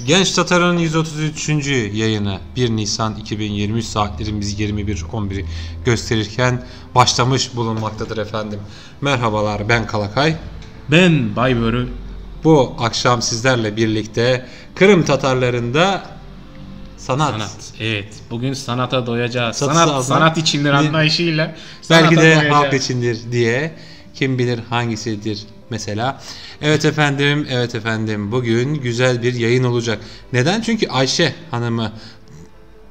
Genç Tatar'ın 133. yayını 1 Nisan 2023 saatlerimiz 21.11'i gösterirken başlamış bulunmaktadır efendim. Merhabalar, ben Kalakay. Ben Baybörü. Bu akşam sizlerle birlikte Kırım Tatarlarında sanat. Evet, bugün sanata doyacağız. Satı sanat içindir anlayışıyla. Belki de halk içindir diye. Kim bilir hangisidir mesela. Evet efendim bugün güzel bir yayın olacak. Neden? Çünkü Ayşe Hanım'ı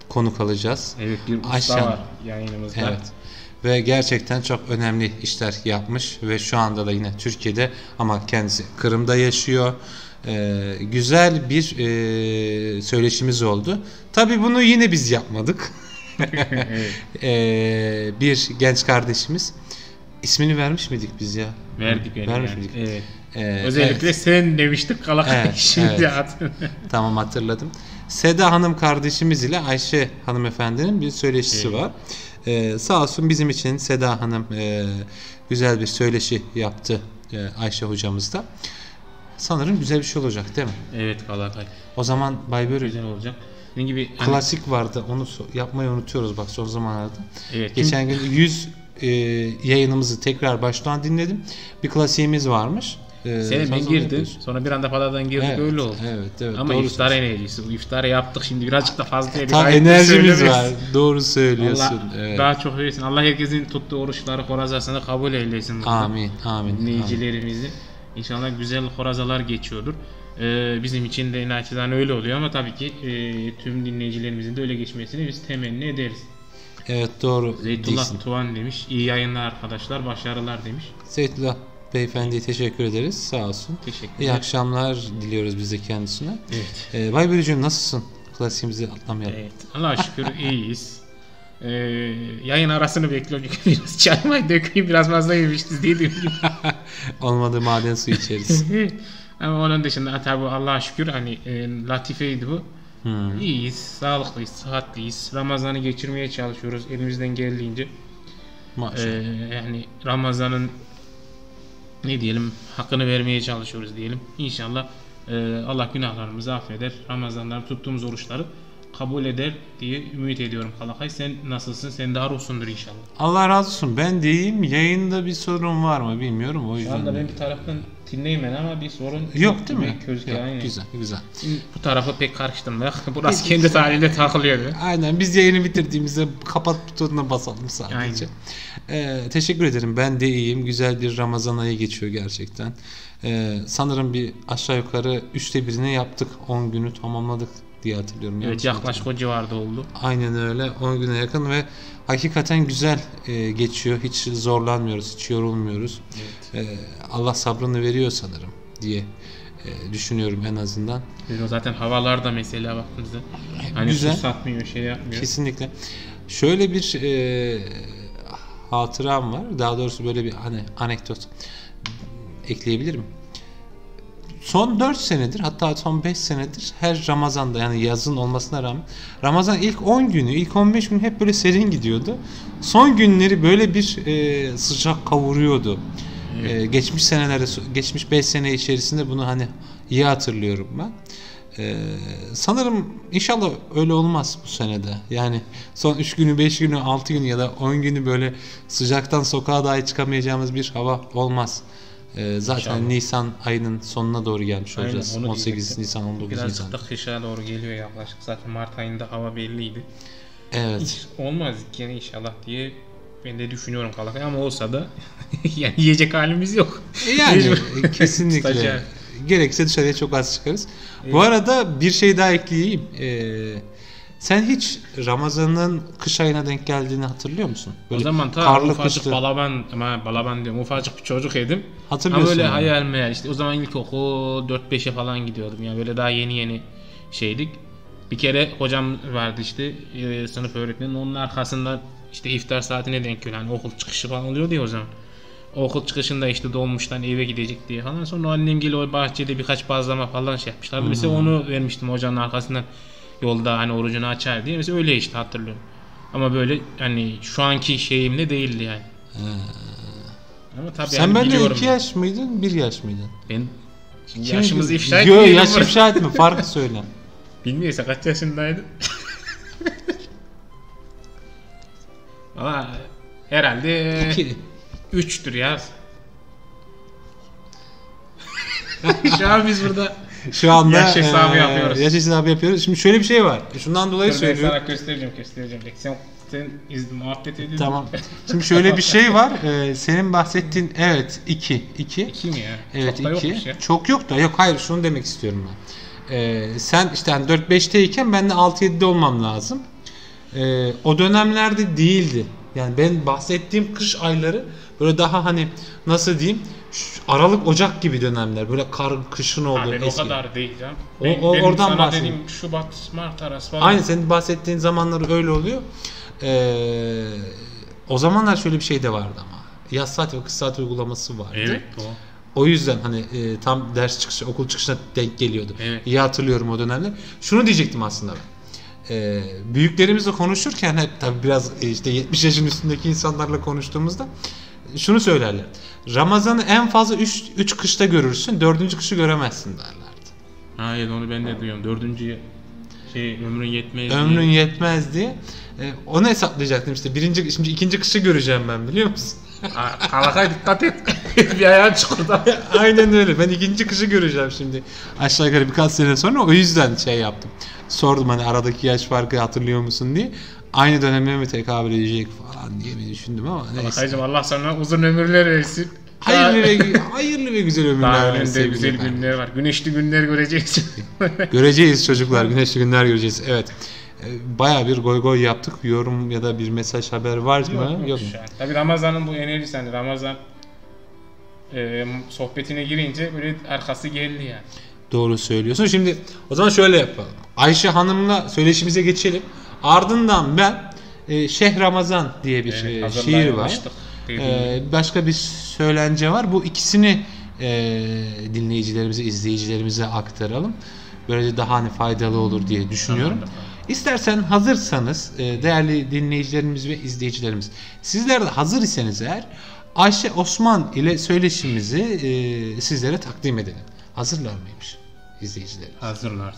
konuk alacağız. Evet, bir usta Ayşe var yayınımızda. Evet. Ve gerçekten çok önemli işler yapmış ve şu anda da yine Türkiye'de ama kendisi Kırım'da yaşıyor. Güzel bir söyleşimiz oldu. Tabii bunu yine biz yapmadık. Bir genç kardeşimiz. İsmini vermiş miydik biz ya? Vermiş yani. Miydik? Evet. Özellikle sen demiştik Kalakay. Evet, Şimdi evet. Tamam, hatırladım. Seda Hanım kardeşimiz ile Ayşe hanımefendinin bir söyleşisi var. Sağ olsun bizim için Seda Hanım güzel bir söyleşi yaptı Ayşe hocamız da. Sanırım güzel bir şey olacak değil mi? Evet Kalakay. O zaman Baybörü güzel olacak. Benim gibi klasik vardı, onu yapmayı unutuyoruz bak son zamanlarda. Evet. Geçen gün 100 yayınımızı tekrar baştan dinledim. Bir klasiğimiz varmış. Sen ben girdim. Sonra bir anda paladan girdik, evet, öyle oldu. Evet, ama iftar enerjisi. Bu iftarı yaptık şimdi birazcık da fazla yedik. Tam enerjimiz var. Doğru söylüyorsun. Allah daha çok öylesin. Allah herkesin tuttuğu oruçları, horazasını kabul eylesin. Amin. Dinleyicilerimizi. İnşallah güzel horazalar geçiyordur. Bizim için de naçizane öyle oluyor ama tabii ki tüm dinleyicilerimizin de öyle geçmesini biz temenni ederiz. Evet, doğru. Zeydullah Tuvan demiş. İyi yayınlar arkadaşlar, başarılar demiş. Zeydullah Beyefendi'ye teşekkür ederiz. Sağ olsun. Teşekkürler. İyi akşamlar diliyoruz biz de kendisine. Evet. Baybörücüğüm, nasılsın? Klasiğimizi atlamayalım. Evet. Allah'a şükür iyiyiz. Yayın arasını bekliyorum. Biraz çay may dökeyim, biraz fazla yemişiz dediğim gibi. Olmadı maden suyu içeriz. Ama onun dışında tabi Allah'a şükür hani latifeydi bu. İyiyiz, sağlıklıyız, sıhhatliyiz. Ramazan'ı geçirmeye çalışıyoruz elimizden geldiğince. Maşallah. Yani Ramazan'ın ne diyelim hakkını vermeye çalışıyoruz diyelim. İnşallah Allah günahlarımızı affeder. Ramazan'dan tuttuğumuz oruçları kabul eder diye ümit ediyorum Kalakay. Sen nasılsın? Sen daha ruhsundur inşallah. Allah razı olsun. Ben deyim, yayında bir sorun var mı bilmiyorum. O yüzden. Şu anda ben bir taraftan dinleyeyim ama bir sorun yok değil mi? Yok, güzel. Şimdi bu tarafı pek karıştırmayak. Burası kendi tarihinde takılıyor. Aynen. Biz yayını bitirdiğimizde kapat butonuna basalım sadece. Teşekkür ederim. Ben de iyiyim. Güzel bir Ramazan ayı geçiyor gerçekten. Sanırım bir aşağı yukarı 1/3'ünü yaptık. 10 günü tamamladık diye hatırlıyorum. Evet, yaklaşık o civarda oldu. Aynen öyle. 10 güne yakın ve hakikaten güzel geçiyor. Hiç zorlanmıyoruz, hiç yorulmuyoruz. Evet. Allah sabrını veriyor sanırım diye düşünüyorum en azından. Zaten havalar da mesela baktığınızda hani güzel. Su satmıyor, şey yapmıyor. Kesinlikle. Şöyle bir hatıram var. Daha doğrusu böyle bir anekdot ekleyebilirim. Son 4 senedir, hatta son 5 senedir her Ramazan'da, yani yazın olmasına rağmen Ramazan ilk 10 günü, ilk 15 gün hep böyle serin gidiyordu. Son günleri böyle bir sıcak kavuruyordu. Evet. Geçmiş 5 sene içerisinde bunu hani iyi hatırlıyorum ben. Sanırım inşallah öyle olmaz bu senede. Yani son 3 günü, 5 günü, 6 günü ya da 10 günü böyle sıcaktan sokağa dahi çıkamayacağımız bir hava olmaz. Zaten İnşallah. Nisan ayının sonuna doğru gelmiş olacağız. 18 Nisan, 19 Nisan. Birazcık da kışa doğru geliyor yaklaşık. Zaten Mart ayında hava belliydi. Evet. Hiç olmaz yani inşallah diye ben de düşünüyorum Kalakay, ama olsa da yani yiyecek halimiz yok. Yani kesinlikle. Gerekse dışarıya çok az çıkarız. Evet. Bu arada bir şey daha ekleyeyim. Sen hiç Ramazan'ın kış ayına denk geldiğini hatırlıyor musun? Böyle o zaman karlı ufacık kıştı. balaban diyorum, ufacık bir çocuk edim. Hatırlıyorsun. Ama böyle hayal meyal işte o zaman ilkokul 4-5'e falan gidiyordum yani, böyle daha yeni şeydik. Bir kere hocam vardı işte sınıf öğretmeni, onun arkasından işte iftar saatine denk geliyor. Yani okul çıkışı falan oluyordu ya o zaman. Okul çıkışında işte dolmuştan eve gidecek diye falan. Sonra annem geliyor, o bahçede birkaç bazlama falan şey yapmışlardı. Mesela onu vermiştim hocanın arkasından. Yolda hani orucunu açar diye. Mesela öyle işte hatırlıyorum. Ama böyle hani şu anki şeyimle değildi yani. Ama tabii sen yani benden 2 yaş mıydın, 1 yaş mıydın? Ben yaşımızı ifşa etmeyelim. Yok, yaş ifşa etme, farkı söyle. Bilmiyorsa kaç yaşındaydın? Valla herhalde 2. 3'tür ya. Şu an biz burada Şu anda yaş hesabı yapıyoruz. Yaş hesabı yapıyoruz. Şimdi şöyle bir şey var. Şundan dolayı Dur ben söylüyorum. sana göstereceğim. Sen muhabbet edin. Tamam. Şimdi şöyle bir şey var. Senin bahsettiğin evet 2. 2 mi ya? Evet Çok da 2. yokmuş ya. Çok yok da yok hayır şunu demek istiyorum ben. Sen işte hani 4-5'teyken ben de 6-7'de olmam lazım. O dönemlerde değildi. Yani ben bahsettiğim kış ayları böyle daha hani nasıl diyeyim Aralık Ocak gibi dönemler. Böyle kışın olduğu Abi o eski. kadar değil canım. Oradan Benim sana bahsedeyim. dediğim Şubat, Mart arası falan. Aynen senin bahsettiğin zamanları öyle oluyor. O zamanlar şöyle bir şey de vardı ama. Yaz saat ve kış saat uygulaması vardı. Evet o. O yüzden hani tam ders çıkışı, okul çıkışına denk geliyordu. Evet. İyi hatırlıyorum o dönemler. Şunu diyecektim aslında ben. Büyüklerimizle konuşurken hep tabii biraz işte 70 yaşın üstündeki insanlarla konuştuğumuzda şunu söylerler. Ramazan'ı en fazla 3 kışta görürsün, 4. kışı göremezsin derlerdi. Hayır onu ben de duyuyorum. 4. ömrün yetmez Ömrün diye. yetmez diye. Onu hesaplayacaktım işte. Şimdi 2. kışı göreceğim ben biliyor musun? Kalakaya dikkat et. Bir ayağın çukurda. Aynen öyle. Ben 2. kışı göreceğim şimdi. Aşağı yukarı birkaç sene sonra o yüzden şey yaptım. Sordum hani aradaki yaş farkı hatırlıyor musun diye. Aynı döneme mi tekabül edecek falan diye mi düşündüm ama neyse. Kalakaycığım Allah sana uzun ömürler versin. Hayırlı ve güzel ömürler Daha versin. önünde güzel günler var. Güneşli günler göreceğiz. Göreceğiz çocuklar. Güneşli günler göreceğiz. Evet. Bayağı bir goy goy yaptık. Yorum ya da bir mesaj haber var mı? Yok mu? Tabii Ramazan'ın bu enerjisi hani Ramazan sohbetine girince böyle arkası geldi yani. Doğru söylüyorsun. Şimdi o zaman şöyle yapalım. Ayşe Hanım'la söyleşimize geçelim. Ardından ben Şeh Ramazan diye bir şiir var. Başka bir söylence var. Bu ikisini dinleyicilerimize, izleyicilerimize aktaralım. Böylece daha hani faydalı olur diye düşünüyorum. Tamam. İstersen hazırsanız değerli dinleyicilerimiz ve izleyicilerimiz sizler de hazır iseniz eğer Ayşe Osman ile söyleşimizi sizlere takdim edelim. Hazırlar mıymış izleyicilerimiz? Hazırlar.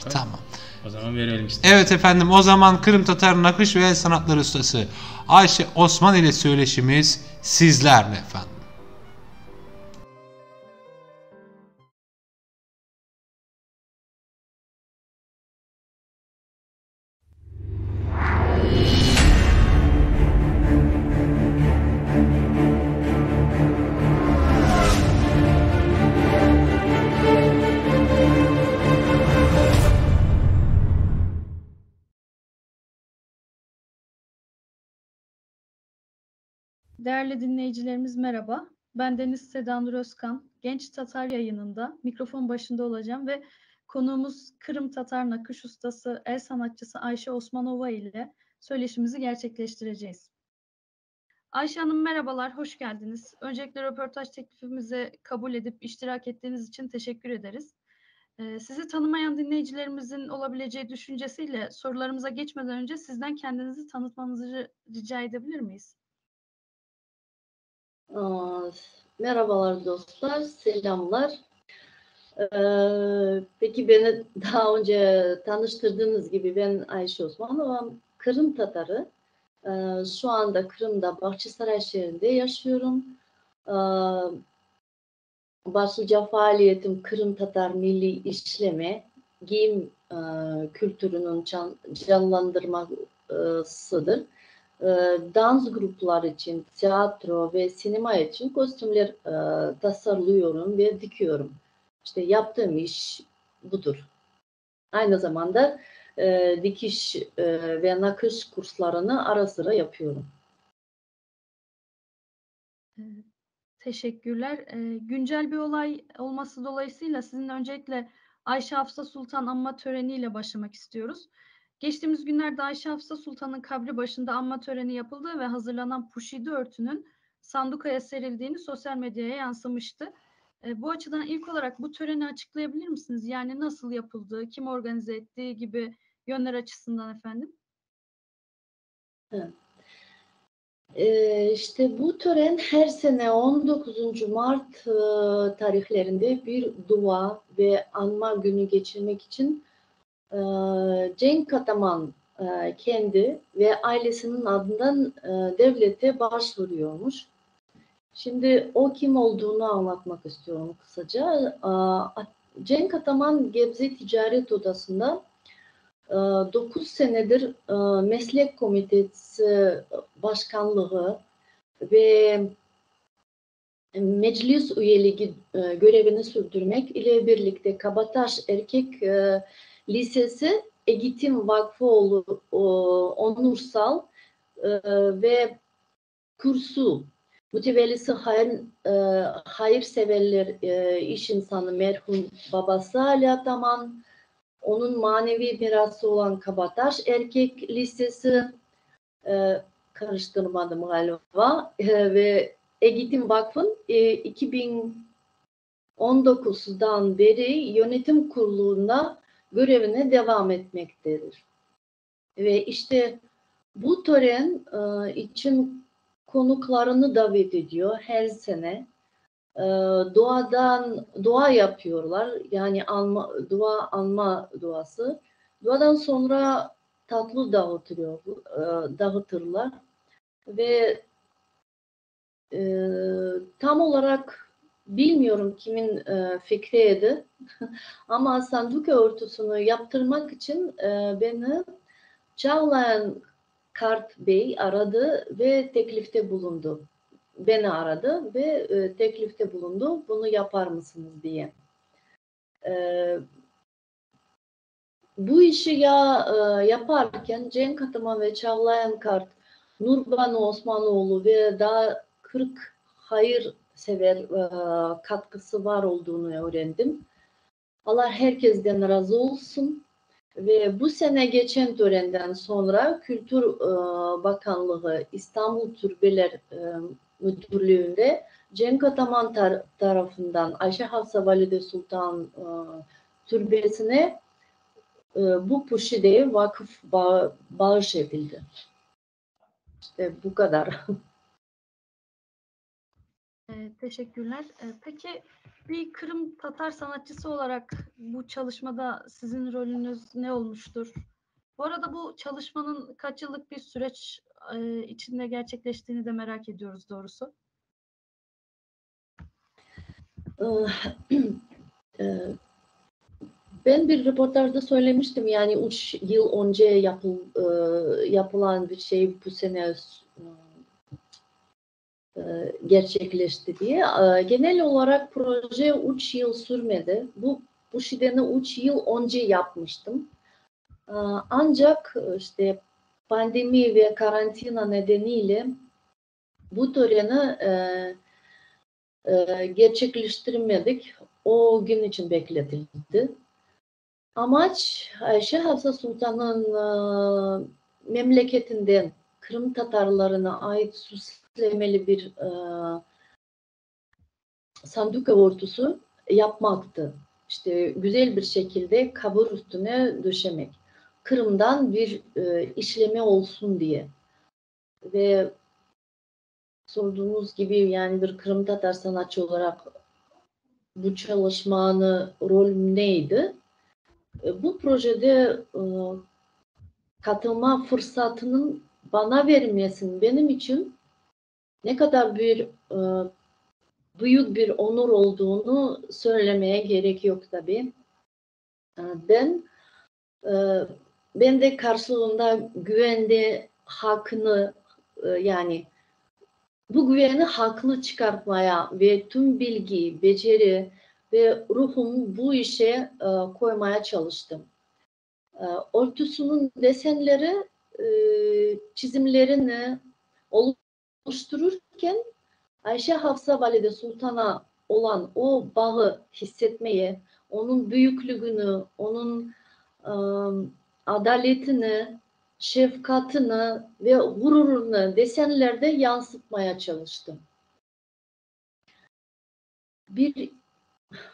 Tamam. O zaman verelim istedim. Evet efendim o zaman Kırım Tatar Nakış ve El Sanatları Ustası Ayşe Osman ile söyleşimiz sizlerle efendim. Değerli dinleyicilerimiz merhaba. Ben Deniz Sedanur Özkan. Genç Tatar yayınında mikrofon başında olacağım ve konuğumuz Kırım Tatar nakış ustası, el sanatçısı Ayşe Osmanova ile söyleşimizi gerçekleştireceğiz. Ayşe Hanım merhabalar, hoş geldiniz. Öncelikle röportaj teklifimizi kabul edip iştirak ettiğiniz için teşekkür ederiz. Sizi tanımayan dinleyicilerimizin olabileceği düşüncesiyle sorularımıza geçmeden önce sizden kendinizi tanıtmanızı rica edebilir miyiz? Merhabalar dostlar, selamlar. Peki beni daha önce tanıştırdığınız gibi ben Ayşe Osmanova, Kırım Tatarı. Şu anda Kırım'da Bahçesaray şehrinde yaşıyorum. Başlıca faaliyetim Kırım Tatar milli işleme, giyim kültürünün canlandırmasıdır. Dans grupları için, tiyatro ve sinema için kostümler tasarlıyorum ve dikiyorum. İşte yaptığım iş budur. Aynı zamanda dikiş ve nakış kurslarını ara sıra yapıyorum. Teşekkürler. Güncel bir olay olması dolayısıyla sizin öncelikle Ayşe Hafsa Sultan anma töreniyle başlamak istiyoruz. Geçtiğimiz günlerde Ayşe Hafsa Sultan'ın kabri başında anma töreni yapıldı ve hazırlanan puşidi örtünün sandukaya serildiğini sosyal medyaya yansımıştı. Bu açıdan ilk olarak bu töreni açıklayabilir misiniz? Yani nasıl yapıldığı, kim organize ettiği gibi yönler açısından efendim. Evet. İşte bu tören her sene 19. Mart tarihlerinde bir dua ve anma günü geçirmek için Cenk Ataman kendi ve ailesinin adından devlete başvuruyormuş. Şimdi o kim olduğunu anlatmak istiyorum kısaca. Cenk Ataman Gebze Ticaret Odası'nda 9 senedir meslek komitesi başkanlığı ve meclis üyeliği görevini sürdürmek ile birlikte Kabataş Erkek Lisesi Eğitim Vakfıoğlu Onursal ve kursu mütevellisi hayırseverler iş insanı merhum babası Ali Ataman, onun manevi mirası olan Kabataş Erkek Lisesi, karıştırmadım galiba, ve Eğitim Vakfı'nın 2019'dan beri yönetim kurulunda görevine devam etmektedir. Ve işte bu tören için konuklarını davet ediyor her sene. Dua yapıyorlar. Yani alma duası. Duadan sonra tatlı dağıtırlar. Ve tam olarak bilmiyorum kimin fikriydi. Ama sanduka örtüsünü yaptırmak için beni Çağlayan Kart Bey aradı ve teklifte bulundu. Beni aradı ve teklifte bulundu. Bunu yapar mısınız diye. Bu işi yaparken Cenk Ataman ve Çağlayan Kart, Nurbanu Osmanoğlu ve daha 40 hayırsever katkısı var olduğunu öğrendim. Allah herkesten razı olsun. Ve bu sene geçen törenden sonra Kültür Bakanlığı İstanbul Türbeler Müdürlüğü'nde Cenk Ataman tarafından Ayşe Hafsa Valide Sultan Türbesi'ne bu puşideye vakıf bağış edildi. İşte bu kadar. Teşekkürler. Peki bir Kırım Tatar sanatçısı olarak bu çalışmada sizin rolünüz ne olmuştur? Bu arada bu çalışmanın kaç yıllık bir süreç içinde gerçekleştiğini de merak ediyoruz doğrusu. Ben bir röportajda söylemiştim, yani 3 yıl önce yapılan bir şey bu sene gerçekleşti diye. Genel olarak proje 3 yıl sürmedi. Bu şideni 3 yıl önce yapmıştım. Ancak işte pandemi ve karantina nedeniyle bu töreni gerçekleştirmedik. O gün için bekletildi. Amaç Ayşe Hafsa Sultan'ın memleketinden Kırım Tatarlarına ait süslemeli bir sanduka örtüsü yapmaktı. İşte güzel bir şekilde kabur üstüne döşemek. Kırım'dan bir işleme olsun diye. Ve sorduğunuz gibi, yani bir Kırım Tatar sanatçı olarak bu çalışmanın rolüm neydi? Bu projede katılma fırsatının bana verilmesinin benim için ne kadar büyük bir onur olduğunu söylemeye gerek yok tabii. Ben de karşılığında güvende hakkını, yani bu güveni haklı çıkartmaya ve tüm bilgi, beceri ve ruhumu bu işe koymaya çalıştım. Örtüsünün desenleri, çizimlerini oluştururken Ayşe Hafsa Valide Sultan'a olan o bağı hissetmeye, onun büyüklüğünü, onun adaletini, şefkatini ve gururunu desenlerde yansıtmaya çalıştım.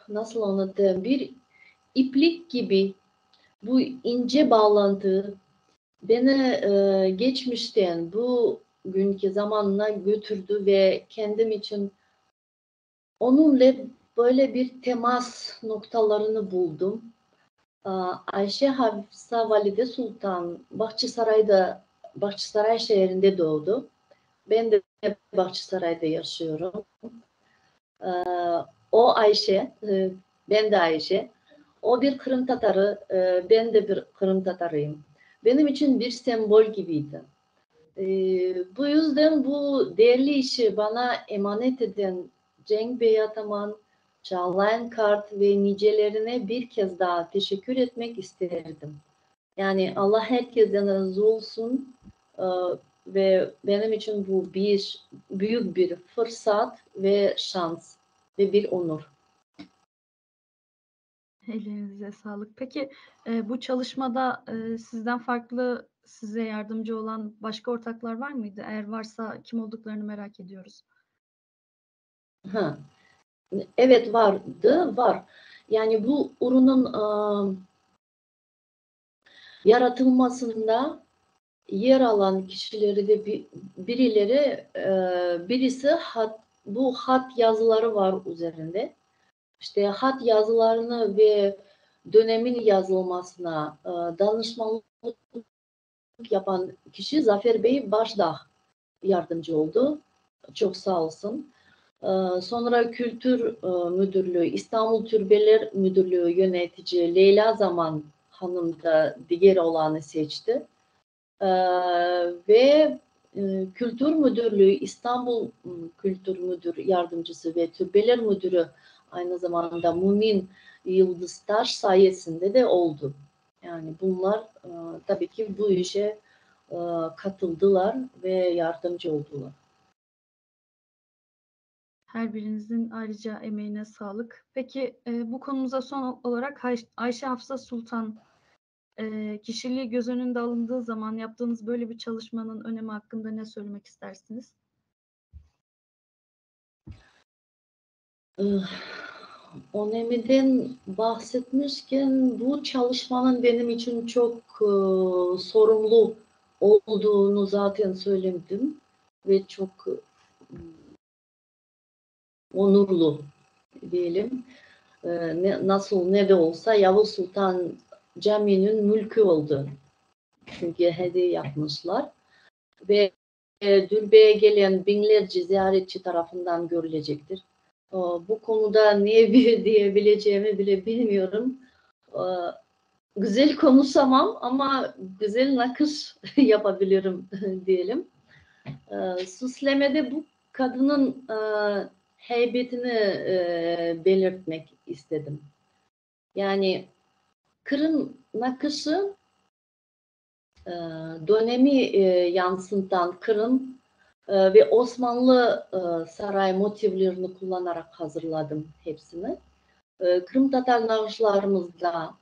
Nasıl anlatayım? Bir iplik gibi bu ince bağlantı beni geçmişten bu günkü zamanına götürdü ve kendim için onunla böyle bir temas noktalarını buldum. Ayşe Hafsa Valide Sultan Bahçesaray şehrinde doğdu. Ben de Bahçesaray'da yaşıyorum. O Ayşe, ben de Ayşe. O bir Kırım Tatarı, ben de bir Kırım Tatarıyım. Benim için bir sembol gibiydi. Bu yüzden bu değerli işi bana emanet eden Cenk Bey Ataman, Çağlayan Kart ve nicelerine bir kez daha teşekkür etmek isterdim. Yani Allah herkesten razı olsun ve benim için bu büyük bir fırsat ve şans ve bir onur. Ellerinize sağlık. Peki bu çalışmada sizden farklı, size yardımcı olan başka ortaklar var mıydı? Eğer varsa kim olduklarını merak ediyoruz. Evet var. Yani bu ürünün yaratılmasında yer alan kişileri de birisi bu hat yazıları var üzerinde. İşte hat yazılarını ve dönemin yazılmasına danışmanlık yapan kişi Zafer Bey Başdağ yardımcı oldu. Çok sağ olsun. Sonra Kültür Müdürlüğü, İstanbul Türbeler Müdürlüğü yönetici Leyla Zaman Hanım da diğer olanı seçti. Ve Kültür Müdürlüğü, İstanbul Kültür Müdür Yardımcısı ve Türbeler Müdürü aynı zamanda Mumin Yıldıztaş sayesinde de oldu. Yani bunlar tabii ki bu işe katıldılar ve yardımcı oldular. Her birinizin ayrıca emeğine sağlık. Peki bu konumuza son olarak Ayşe Hafsa Sultan kişiliği göz önünde alındığı zaman yaptığınız böyle bir çalışmanın önemi hakkında ne söylemek istersiniz? Öneminden bahsetmişken bu çalışmanın benim için çok sorumlu olduğunu zaten söyledim ve çok onurlu diyelim. Nasıl ne de olsa Yavuz Sultan Camii'nin mülkü oldu. Çünkü hediye yapmışlar ve Dülbe'ye gelen binlerce ziyaretçi tarafından görülecektir. Bu konuda ne diyebileceğimi bile bilmiyorum. Güzel konuşamam ama güzel nakış yapabilirim diyelim. Süslemede bu kadının heybetini belirtmek istedim. Yani Kırım nakışı dönemi yansıtan Kırım ve Osmanlı saray motiflerini kullanarak hazırladım hepsini. Kırım Tatar nakışlarımızda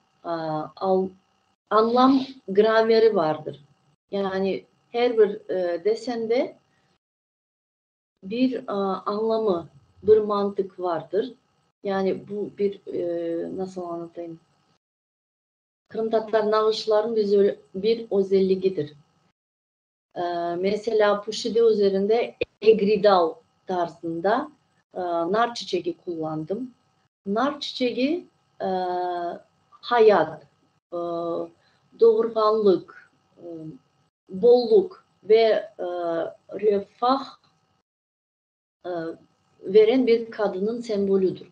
anlam grameri vardır. Yani her bir desende bir anlamı, bir mantık vardır. Yani bu bir nasıl anlatayım? Kırım Tatar nakışların bir özelliğidir. Mesela Puşide üzerinde egridal tarzında nar çiçeği kullandım. Nar çiçeği hayat, doğurganlık, bolluk ve refah veren bir kadının sembolüdür.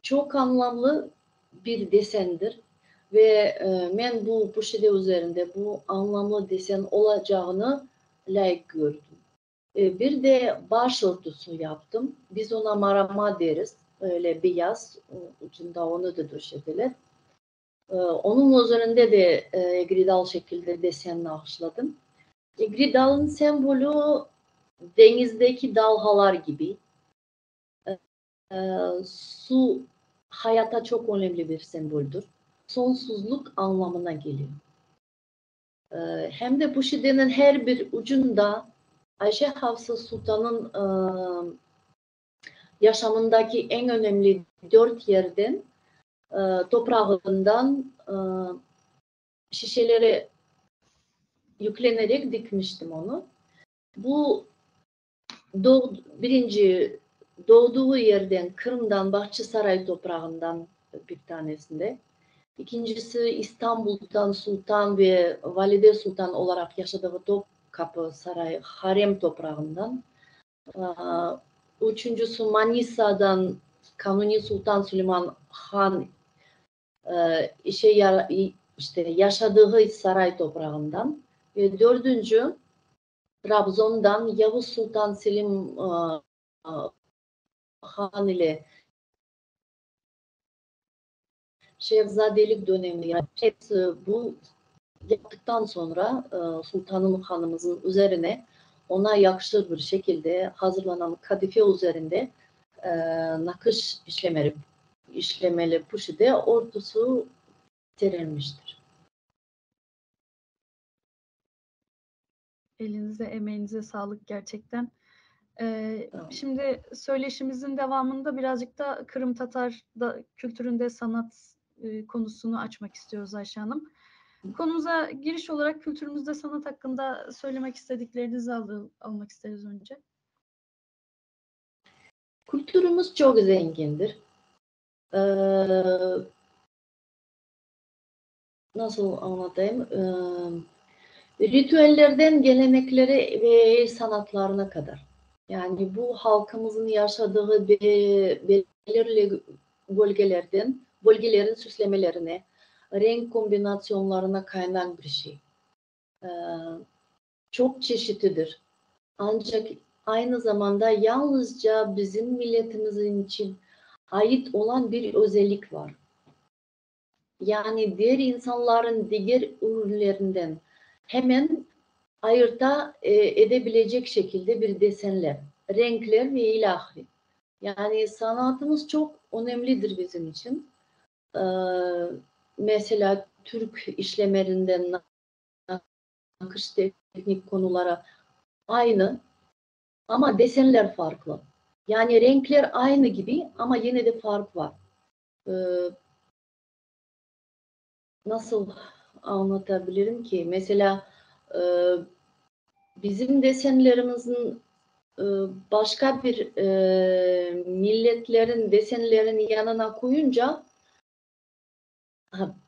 Çok anlamlı bir desendir ve ben bu Puşide üzerinde bu anlamlı desen olacağını layık gördüm. Bir de başörtüsü yaptım. Biz ona marama deriz. Öyle beyaz, ucunda onu da döşediler. Onun üzerinde de egridal şekilde desen nakışladım. Egridal'ın sembolü denizdeki dalgalar gibi. Su hayata çok önemli bir semboldür. Sonsuzluk anlamına geliyor. Hem de Puşide'nin her bir ucunda Ayşe Hafsa Sultan'ın yaşamındaki en önemli 4 yerden toprağından şişelere yüklenerek dikmiştim onu. Bu birinci doğduğu yerden Kırım'dan Bahçesaray toprağından bir tanesinde. İkincisi İstanbul'dan sultan ve valide sultan olarak yaşadığı Topkapı Sarayı harem toprağından. Üçüncüsü Manisa'dan Kanuni Sultan Süleyman Han işte yaşadığı saray toprağından. Ve dördüncü Trabzon'dan Yavuz Sultan Selim Han ile Şehzadelik döneminde, yani hepsi bu yaptıktan sonra Sultanım Hanımızın üzerine ona yakışır bir şekilde hazırlanan kadife üzerinde nakış işlemeli puşide ordusu serilmiştir. Elinize, emeğinize sağlık gerçekten. Şimdi söyleşimizin devamında birazcık da Kırım Tatar kültüründe sanat konusunu açmak istiyoruz Ayşe Hanım. Konumuza giriş olarak kültürümüzde sanat hakkında söylemek istediklerinizi almak isteriz önce. Kültürümüz çok zengindir. Nasıl anlatayım? Ritüellerden geleneklere ve el sanatlarına kadar. Yani bu halkımızın yaşadığı belirli bölgelerin süslemelerine, renk kombinasyonlarına kaynayan bir şey. Çok çeşitlidir. Ancak aynı zamanda yalnızca bizim milletimizin için ait olan bir özellik var. Yani diğer insanların diğer ürünlerinden hemen ayırt edebilecek şekilde bir desenler, renkler ve ilahi. Yani sanatımız çok önemlidir bizim için. Mesela Türk işlemelerinden nakış teknik konulara aynı ama desenler farklı. Yani renkler aynı gibi ama yine de fark var. Nasıl anlatabilirim ki? Mesela bizim desenlerimizin başka bir milletlerin desenlerini yanına koyunca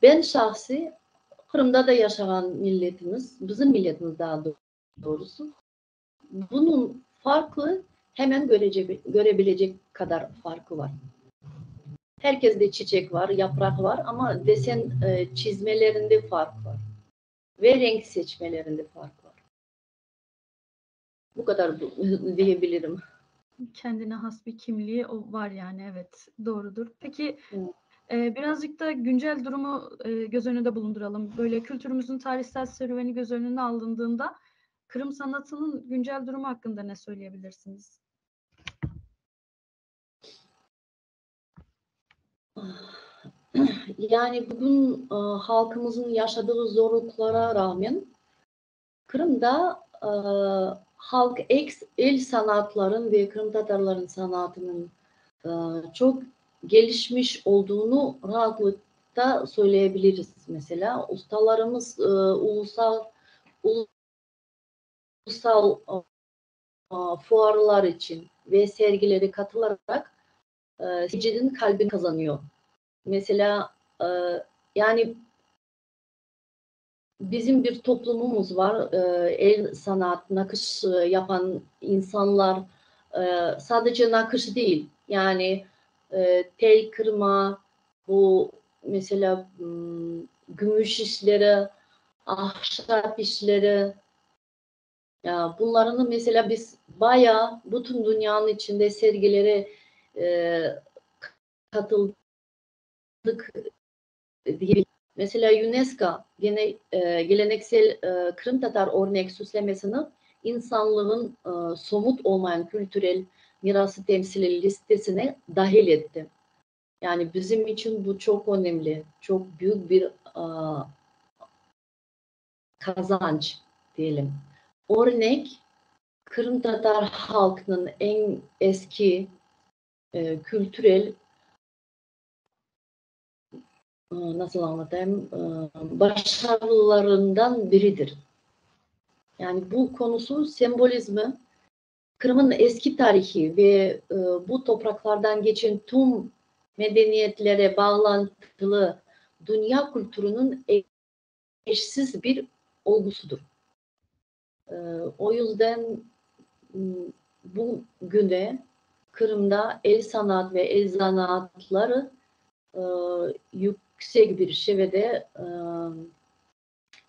ben şahsi Kırım'da da yaşayan milletimiz, bizim milletimiz daha doğrusu bunun farklı hemen görebilecek kadar farkı var. Herkeste çiçek var, yaprak var ama desen çizmelerinde fark var. Ve renk seçmelerinde fark var. Bu kadar diyebilirim. Kendine has bir kimliği var yani, evet, doğrudur. Peki birazcık da güncel durumu göz önünde bulunduralım. Böyle kültürümüzün tarihsel serüveni göz önüne alındığında Kırım sanatının güncel durumu hakkında ne söyleyebilirsiniz? Yani bugün halkımızın yaşadığı zorluklara rağmen Kırım'da halk el sanatların ve Kırım Tatarların sanatının çok gelişmiş olduğunu rahatlıkla söyleyebiliriz. Mesela ustalarımız ulusal fuarlar için ve sergilere katılarak seyircinin kalbini kazanıyor. Mesela yani bizim bir toplumumuz var. El sanat, nakış yapan insanlar sadece nakış değil. Yani tel kırma, bu mesela gümüş işleri, ahşap işleri, ya bunların mesela biz bayağı bütün dünyanın içinde sergilere katıldık diye. Mesela UNESCO geleneksel Kırım Tatar örnek süslemesini insanlığın somut olmayan kültürel mirası temsili listesine dahil etti. Yani bizim için bu çok önemli, çok büyük bir kazanç diyelim. Örnek, Kırım Tatar halkının en eski kültürel nasıl anlatayım başarılarından biridir. Yani bu konusu sembolizmi, Kırım'ın eski tarihi ve bu topraklardan geçen tüm medeniyetlere bağlantılı dünya kültürünün eşsiz bir olgusudur. O yüzden bugüne Kırım'da el sanat ve el zanaatları yüksek bir seviyede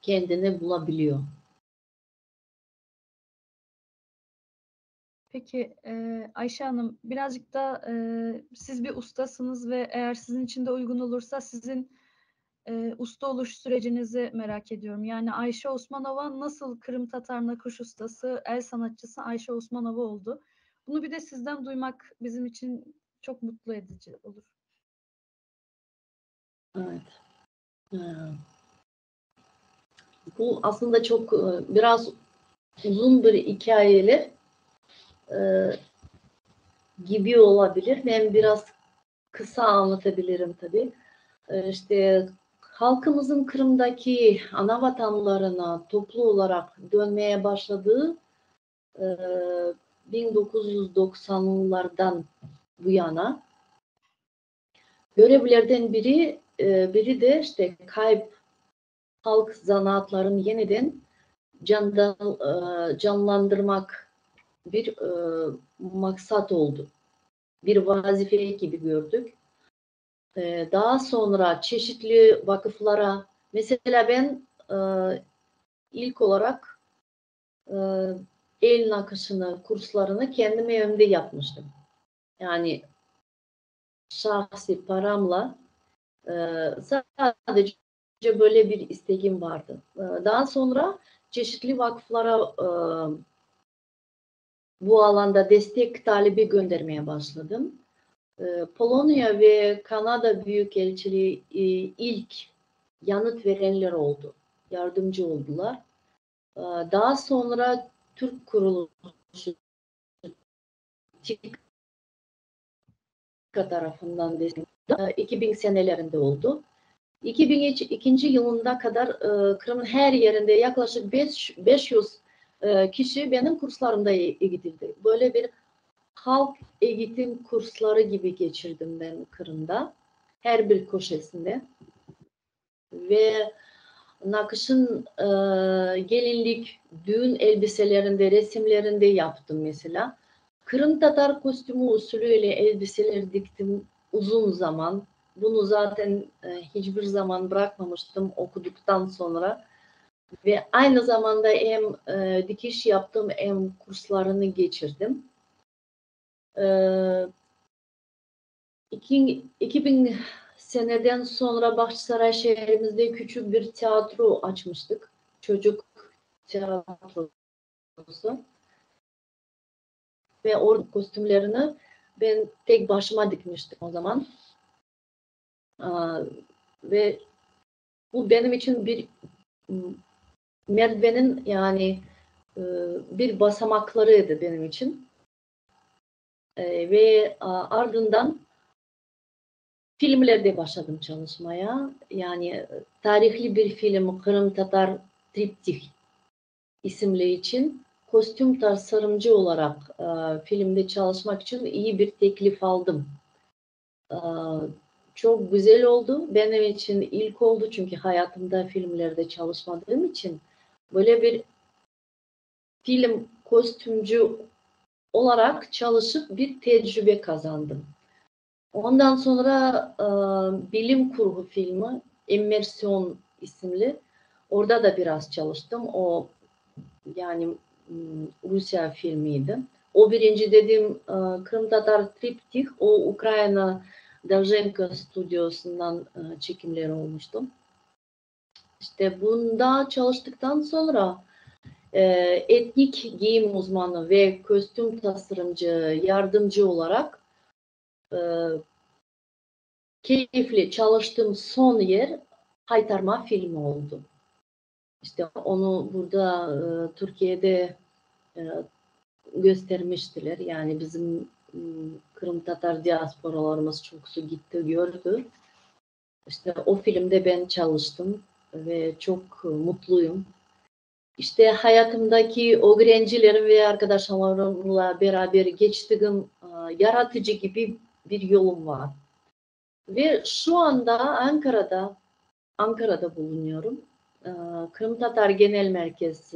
kendini bulabiliyor. Peki Ayşe Hanım, birazcık da siz bir ustasınız ve eğer sizin için de uygun olursa sizin usta oluş sürecinizi merak ediyorum. Yani Ayşe Osmanova nasıl Kırım Tatar nakış ustası, el sanatçısı Ayşe Osmanova oldu? Bunu bir de sizden duymak bizim için çok mutlu edici olur. Evet. Bu aslında çok biraz uzun bir hikayeli gibi olabilir. Ben biraz kısa anlatabilirim tabii. İşte halkımızın Kırım'daki ana vatanlarına toplu olarak dönmeye başladığı 1990'lardan bu yana görevlerden biri de işte kayıp halk zanaatlarını yeniden canlandırmak bir maksat oldu. Bir vazife gibi gördük. Daha sonra çeşitli vakıflara, mesela ben ilk olarak el nakışını, kurslarını kendim evimde yapmıştım. Yani şahsi paramla sadece böyle bir isteğim vardı. Daha sonra çeşitli vakıflara bu alanda destek talebi göndermeye başladım. Polonya ve Kanada Büyükelçiliği ilk yanıt verenler oldu. Yardımcı oldular. Daha sonra Türk kuruluşu TİKA tarafından destek 2000 senelerinde oldu. 2002 yılında kadar Kırım'ın her yerinde yaklaşık 500 kişi benim kurslarımda eğitildi. Böyle bir halk eğitim kursları gibi geçirdim ben Kırım'da. Her bir köşesinde. Ve nakışın gelinlik, düğün elbiselerinde, resimlerinde yaptım mesela. Kırım Tatar kostümü usulüyle elbiseler diktim uzun zaman. Bunu zaten hiçbir zaman bırakmamıştım okuduktan sonra. Ve aynı zamanda hem dikiş yaptım hem kurslarını geçirdim. 2000 seneden sonra Bahçesaray şehrimizde küçük bir tiyatro açmıştık. Çocuk tiyatrosu. Ve orada kostümlerini ben tek başıma dikmiştim o zaman. Ve bu benim için bir merdivenin yani bir basamaklarıydı benim için. Ve ardından filmlerde başladım çalışmaya. Yani tarihli bir film Kırım Tatar Triptih isimli için kostüm tasarımcı olarak filmde çalışmak için iyi bir teklif aldım. Çok güzel oldu. Benim için ilk oldu çünkü hayatımda filmlerde çalışmadığım için böyle bir film kostümcü olarak çalışıp bir tecrübe kazandım. Ondan sonra bilim kurgu filmi İmmersiyon isimli. Orada da biraz çalıştım. O yani Rusya filmiydi. O birinci dediğim Kırım Tatar Triptih, o Ukrayna Davjenko stüdyosundan çekimleri olmuştu. İşte bunda çalıştıktan sonra etnik giyim uzmanı ve kostüm tasarımcı yardımcı olarak keyifli çalıştığım son yer Haytarma filmi oldu. İşte onu burada Türkiye'de göstermiştiler. Yani bizim Kırım Tatar diasporalarımız çoksu gitti gördü. İşte o filmde ben çalıştım ve çok mutluyum. İşte hayatımdaki o öğrencilerim ve arkadaşlarımla beraber geçtiğim yaratıcı gibi bir yolum var. Ve şu anda Ankara'da Ankara'da bulunuyorum. Kırım Tatar Genel Merkez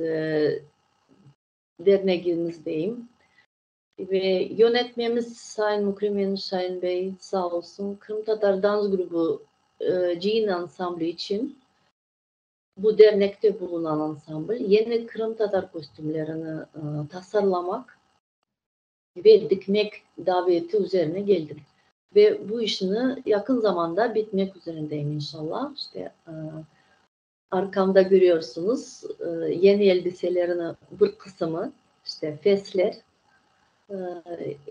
derneğimizdeyim. Ve yönetmemiz Sayın Mukrimin Şahin Bey sağ olsun Kırım Tatar Dans Grubu Cin Ansamblı için bu dernekte bulunan ansambl yeni Kırım Tatar kostümlerini tasarlamak ve dikmek daveti üzerine geldim. Ve bu işini yakın zamanda bitmek üzerindeyim inşallah. İşte arkamda görüyorsunuz yeni elbiselerini bir kısmı işte fesler.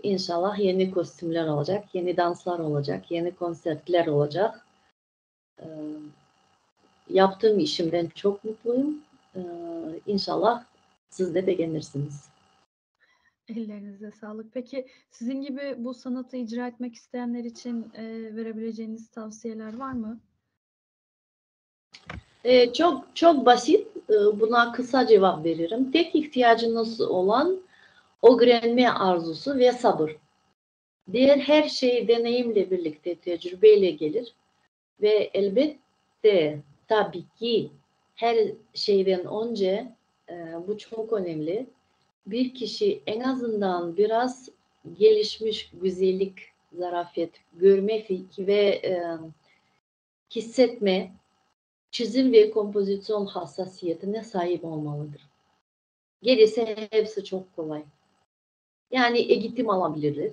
İnşallah yeni kostümler olacak, yeni danslar olacak, yeni konsertler olacak. Yaptığım işimden çok mutluyum. İnşallah siz de beğenirsiniz. Ellerinize sağlık. Peki sizin gibi bu sanatı icra etmek isteyenler için verebileceğiniz tavsiyeler var mı? Çok basit. Buna kısa cevap veririm. Tek ihtiyacınız olan öğrenme arzusu ve sabır. Diğer her şey deneyimle birlikte, tecrübeyle gelir. Ve elbette tabii ki her şeyden önce bu çok önemli. Bir kişi en azından biraz gelişmiş güzellik, zarafet, görme ve hissetme, çizim ve kompozisyon hassasiyetine sahip olmalıdır. Gerisi hepsi çok kolay. Yani eğitim alabilirler.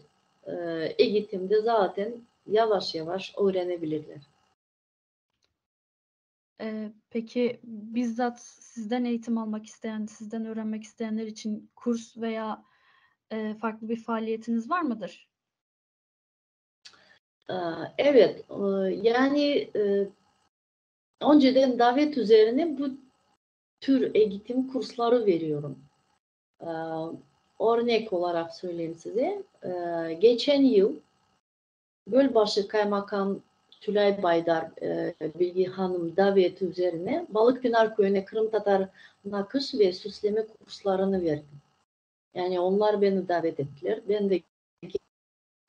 Eğitimde zaten yavaş yavaş öğrenebilirler. Peki bizzat sizden eğitim almak isteyen, sizden öğrenmek isteyenler için kurs veya farklı bir faaliyetiniz var mıdır? Evet, yani önceden davet üzerine bu tür eğitim kursları veriyorum. Örnek olarak söyleyeyim size. Geçen yıl Gölbaşı Kaymakam Tülay Baydar Bilgi Hanım daveti üzerine Balıkpınar Köyü'ne Kırım Tatar nakış ve süsleme kurslarını verdim. Yani onlar beni davet ettiler. Ben de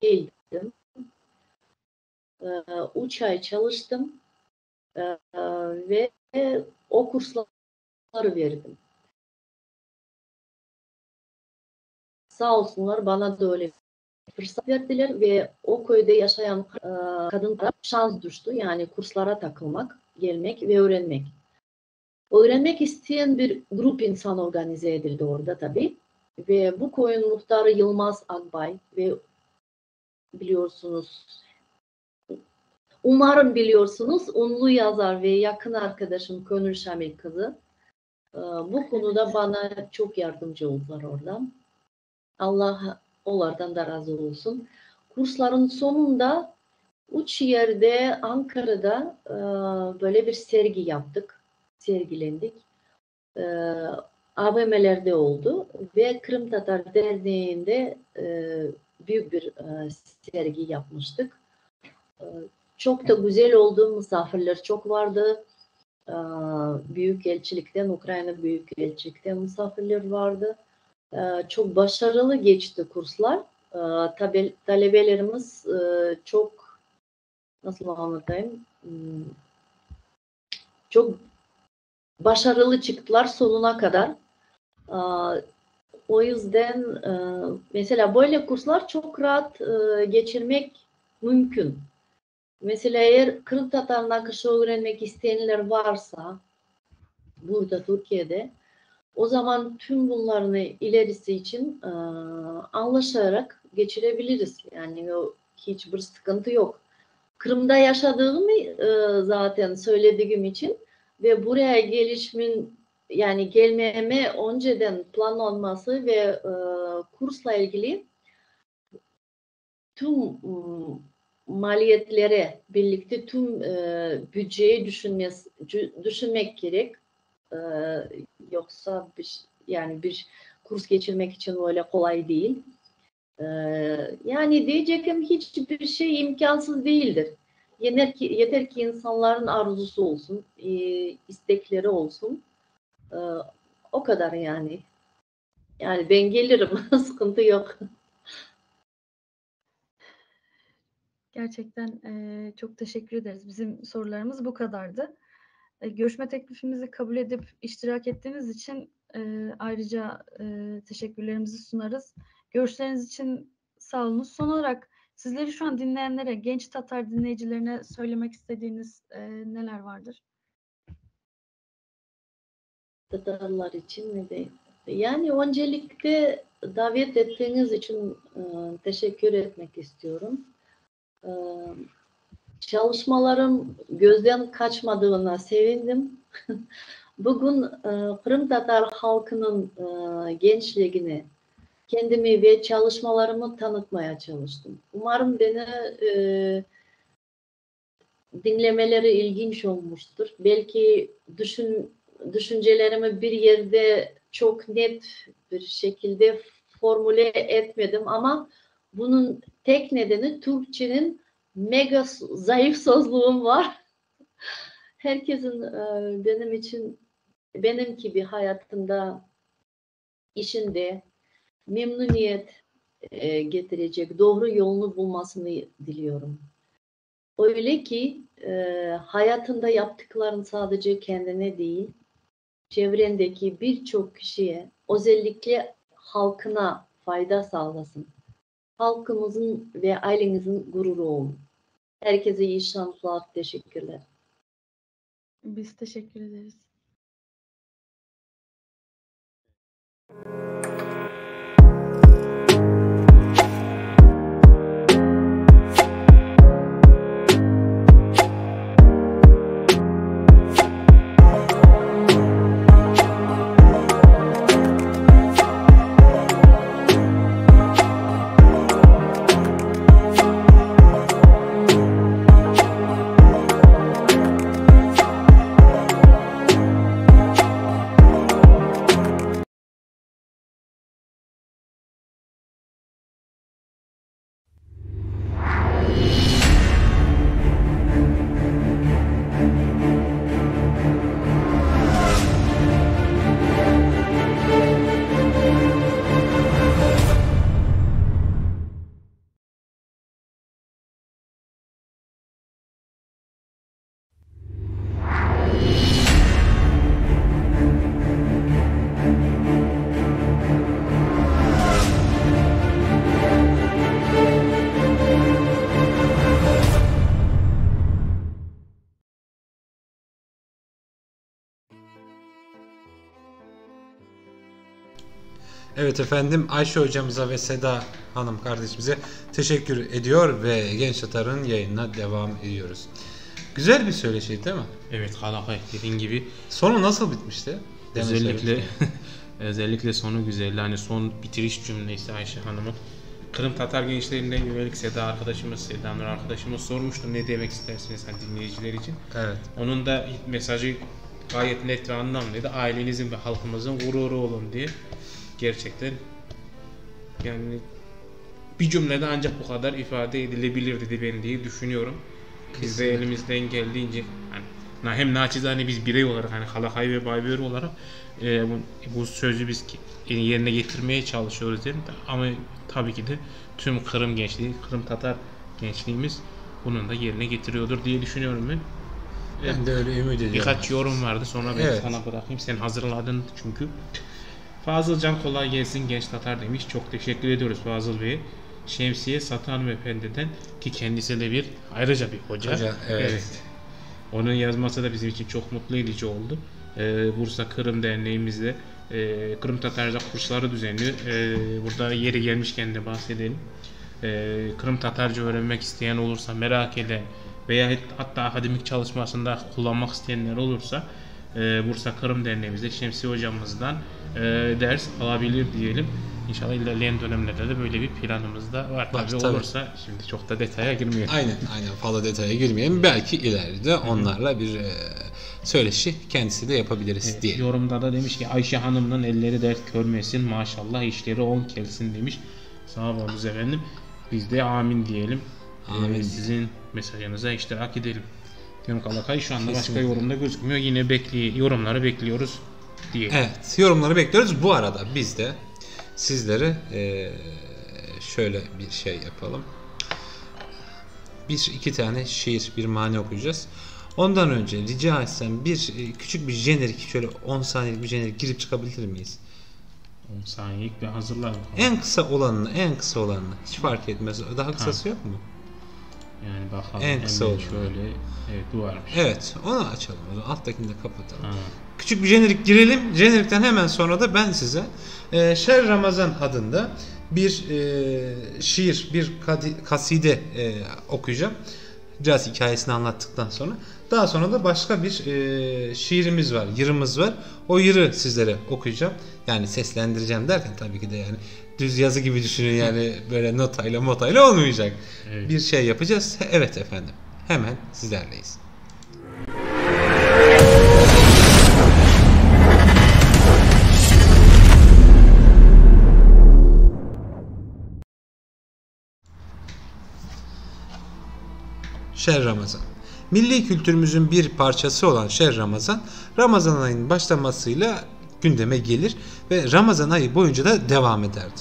geldim. 3 ay çalıştım ve o kursları verdim. Sağ olsunlar bana da öyle fırsat verdiler ve o köyde yaşayan kadınlara şans düştü. Yani kurslara takılmak, gelmek ve öğrenmek. Öğrenmek isteyen bir grup insan organize edildi orada tabii. Ve bu köyün muhtarı Yılmaz Akbay ve biliyorsunuz, umarım biliyorsunuz, ünlü yazar ve yakın arkadaşım Gönül Şamil kızı. Bu konuda bana çok yardımcı oldular oradan. Allah onlardan da razı olsun. Kursların sonunda 3 yerde Ankara'da böyle bir sergi yaptık. Sergilendik. AVM'lerde oldu ve Kırım Tatar Derneği'nde büyük bir sergi yapmıştık. Çok da güzel oldu. Misafirler çok vardı. Büyükelçilikten, Ukrayna Büyükelçilikten misafirler vardı. Çok başarılı geçti kurslar. Talebelerimiz çok, nasıl anlatayım, çok başarılı çıktılar sonuna kadar. O yüzden mesela böyle kurslar çok rahat geçirmek mümkün. Mesela eğer Kırım Tatar nakışı öğrenmek isteyenler varsa burada Türkiye'de, o zaman tüm bunların ilerisi için anlaşarak geçirebiliriz. Yani hiçbir sıkıntı yok. Kırım'da yaşadığımı zaten söylediğim için ve buraya yani gelmeme önceden plan olması ve kursla ilgili tüm maliyetlere birlikte tüm bütçeyi düşünmek gerek. Yoksa bir kurs geçirmek için öyle kolay değil. Yani diyeceğim hiçbir şey imkansız değildir. Yeter ki insanların arzusu olsun, istekleri olsun. O kadar yani. Yani ben gelirim, sıkıntı yok. Gerçekten çok teşekkür ederiz. Bizim sorularımız bu kadardı. Görüşme teklifimizi kabul edip iştirak ettiğiniz için ayrıca teşekkürlerimizi sunarız. Görüşleriniz için sağ olun. Son olarak sizleri şu an dinleyenlere, genç Tatar dinleyicilerine söylemek istediğiniz neler vardır? Tatarlar için ne de yani öncelikle davet ettiğiniz için teşekkür etmek istiyorum. Çalışmalarım gözden kaçmadığına sevindim. Bugün Kırım Tatar halkının gençliğini, kendimi ve çalışmalarımı tanıtmaya çalıştım. Umarım beni dinlemeleri ilginç olmuştur. Belki düşüncelerimi bir yerde çok net bir şekilde formüle etmedim ama bunun tek nedeni Türkçenin mega zayıf sözlüğüm var. Herkesin benim gibi hayatında, işinde memnuniyet getirecek doğru yolunu bulmasını diliyorum. Öyle ki hayatında yaptıkların sadece kendine değil, çevrendeki birçok kişiye, özellikle halkına fayda sağlasın. Halkımızın ve ailenizin gururu olun. Herkese iyi şanslar, teşekkürler. Biz teşekkür ederiz. Evet efendim, Ayşe hocamıza ve Seda Hanım kardeşimize teşekkür ediyor ve Genç Tatar'ın yayınına devam ediyoruz. Güzel bir söyleşi değil mi? Evet, Halakay dediğin gibi. Sonu nasıl bitmişti? Özellikle sonu güzeldi. Hani son bitiriş cümlesi Ayşe Hanım'ın. Kırım Tatar gençlerinden yönelik Seda Nur arkadaşımız sormuştu. Ne demek istersiniz hani dinleyiciler için? Evet. Onun da mesajı gayet net ve anlamlıydı. Ailenizin ve halkımızın gururu olun diye. Gerçekten yani bir cümlede ancak bu kadar ifade edilebilirdi ben diye düşünüyorum. Biz de elimizden geldiğince hani, hem naçizane biz birey olarak hani Halakay ve Baybör olarak bu sözü biz yerine getirmeye çalışıyoruz dedim. Ama tabii ki de tüm Kırım gençliği, Kırım Tatar gençliğimiz bunun da yerine getiriyordur diye düşünüyorum ben. Ben de öyle ümit ediyorum. Birkaç yorum vardı, sonra ben sana bırakayım. Sen hazırladın çünkü. Fazıl Can kolay gelsin Genç Tatar demiş. Çok teşekkür ediyoruz Fazıl Bey'e. Şemsiye Satan Hanımefendi'den, ki kendisi de ayrıca bir hoca. Evet. Onun yazması da bizim için çok mutlu edici oldu. Bursa Kırım Derneğimizde Kırım Tatarca kursları düzenliyor. Burada yeri gelmişken de bahsedelim. Kırım Tatarca öğrenmek isteyen olursa, merak eden veya hatta akademik çalışmasında kullanmak isteyenler olursa Bursa Kırım Derneğimizde Şemsiye hocamızdan ders alabilir diyelim. İnşallah ilerleyen dönemlerde de böyle bir planımız da var. Tabii olursa şimdi çok da detaya girmeyelim. Aynen fazla detaya girmeyelim. Belki ileride onlarla bir söyleşi kendisi de yapabiliriz diye. Yorumda da demiş ki Ayşe Hanım'ın elleri dert görmesin, maşallah işleri 10 kelsin demiş. Sağ olunuz efendim. Biz de amin diyelim. Amin. Sizin mesajınıza iştirak edelim. Diyorum Halakay şu anda kesinlikle başka yorumda gözükmüyor. Yine yorumları bekliyoruz diye. Evet, yorumları bekliyoruz. Bu arada biz de sizlere şöyle bir şey yapalım. Bir iki tane şiir, bir mani okuyacağız. Ondan önce rica etsem küçük bir jenerik, şöyle 10 saniyelik bir jenerik girip çıkabilir miyiz? 10 saniyelik bir hazırlar bakalım. En kısa olanını. Hiç fark etmez. Daha kısası yok mu? Yani bakalım. En kısa olanı. Şöyle. Evet, bu varmış. Evet, onu açalım. Alttakini de kapatalım. Ha. Küçük bir jenerik girelim. Jenerikten hemen sonra da ben size Şer Ramazan adında bir şiir, bir kaside okuyacağım. Biraz hikayesini anlattıktan sonra. Daha sonra da başka bir şiirimiz var, yırımız var. O yırı sizlere okuyacağım. Yani seslendireceğim derken tabii ki de yani düz yazı gibi düşünün, yani böyle notayla olmayacak. Evet. Bir şey yapacağız. Evet efendim. Hemen sizlerleyiz. Şer Ramazan. Milli kültürümüzün bir parçası olan Şer Ramazan, Ramazan ayının başlamasıyla gündeme gelir ve Ramazan ayı boyunca da devam ederdi.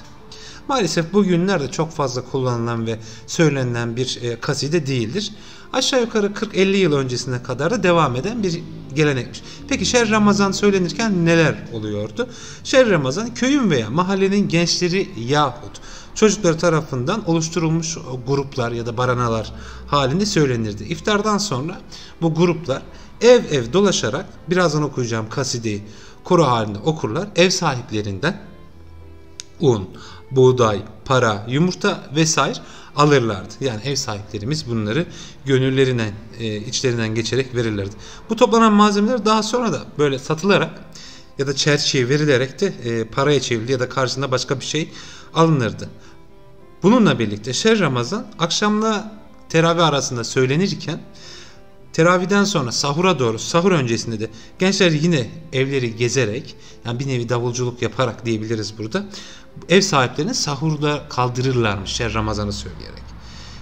Maalesef bugünlerde çok fazla kullanılan ve söylenen bir kaside değildir. Aşağı yukarı 40-50 yıl öncesine kadar da devam eden bir gelenekmiş. Peki Şer Ramazan söylenirken neler oluyordu? Şer Ramazan köyün veya mahallenin gençleri yahut çocukları tarafından oluşturulmuş gruplar ya da baranalar halinde söylenirdi. İftardan sonra bu gruplar ev ev dolaşarak, birazdan okuyacağım kasideyi koro halinde okurlar. Ev sahiplerinden un, buğday, para, yumurta vesaire alırlardı. Yani ev sahiplerimiz bunları gönüllerinden, içlerinden geçerek verirlerdi. Bu toplanan malzemeler daha sonra da böyle satılarak ya da çerçiye verilerek de paraya çevrildi ya da karşısında başka bir şey alınırdı. Bununla birlikte Şer Ramazan akşamla teravih arasında söylenirken teravihden sonra sahura doğru, sahur öncesinde de gençler yine evleri gezerek, yani bir nevi davulculuk yaparak diyebiliriz burada, ev sahiplerini sahurda kaldırırlarmış Şer Ramazan'ı söyleyerek.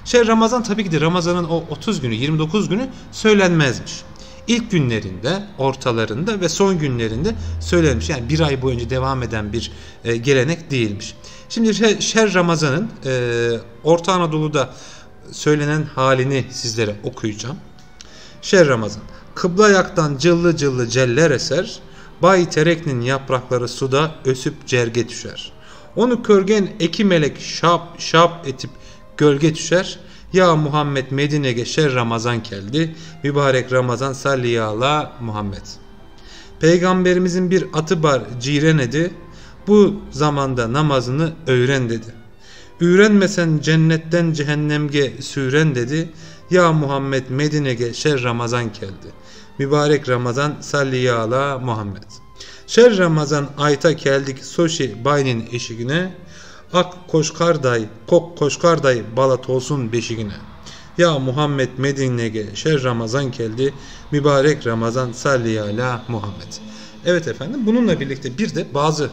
Şer Ramazan tabii ki de Ramazan'ın o 30 günü, 29 günü söylenmezmiş. İlk günlerinde, ortalarında ve son günlerinde söylenmiş. Yani bir ay boyunca devam eden bir gelenek değilmiş. Şimdi Şer Ramazan'ın Orta Anadolu'da söylenen halini sizlere okuyacağım. Şer Ramazan. Kıbla yaktan cıllı cıllı celler eser, bay tereknin yaprakları suda ösüp cerge düşer. Onu körgen eki melek şap şap etip gölge düşer. Ya Muhammed Medine'ge Şer Ramazan geldi, mübarek Ramazan salli ala Muhammed. Peygamberimizin bir atı var ciren edi, bu zamanda namazını öğren dedi. Üğrenmesen cennetten cehennemge süren dedi. Ya Muhammed Medine'ge Şer Ramazan geldi. Mübarek Ramazan salli ala Muhammed. Şer Ramazan ayta geldik soşi baynin eşigine. Ak koşkarday, kok koşkarday balat olsun beşigine. Ya Muhammed Medine'ge Şer Ramazan geldi. Mübarek Ramazan salli ala Muhammed. Evet efendim, bununla birlikte bir de bazı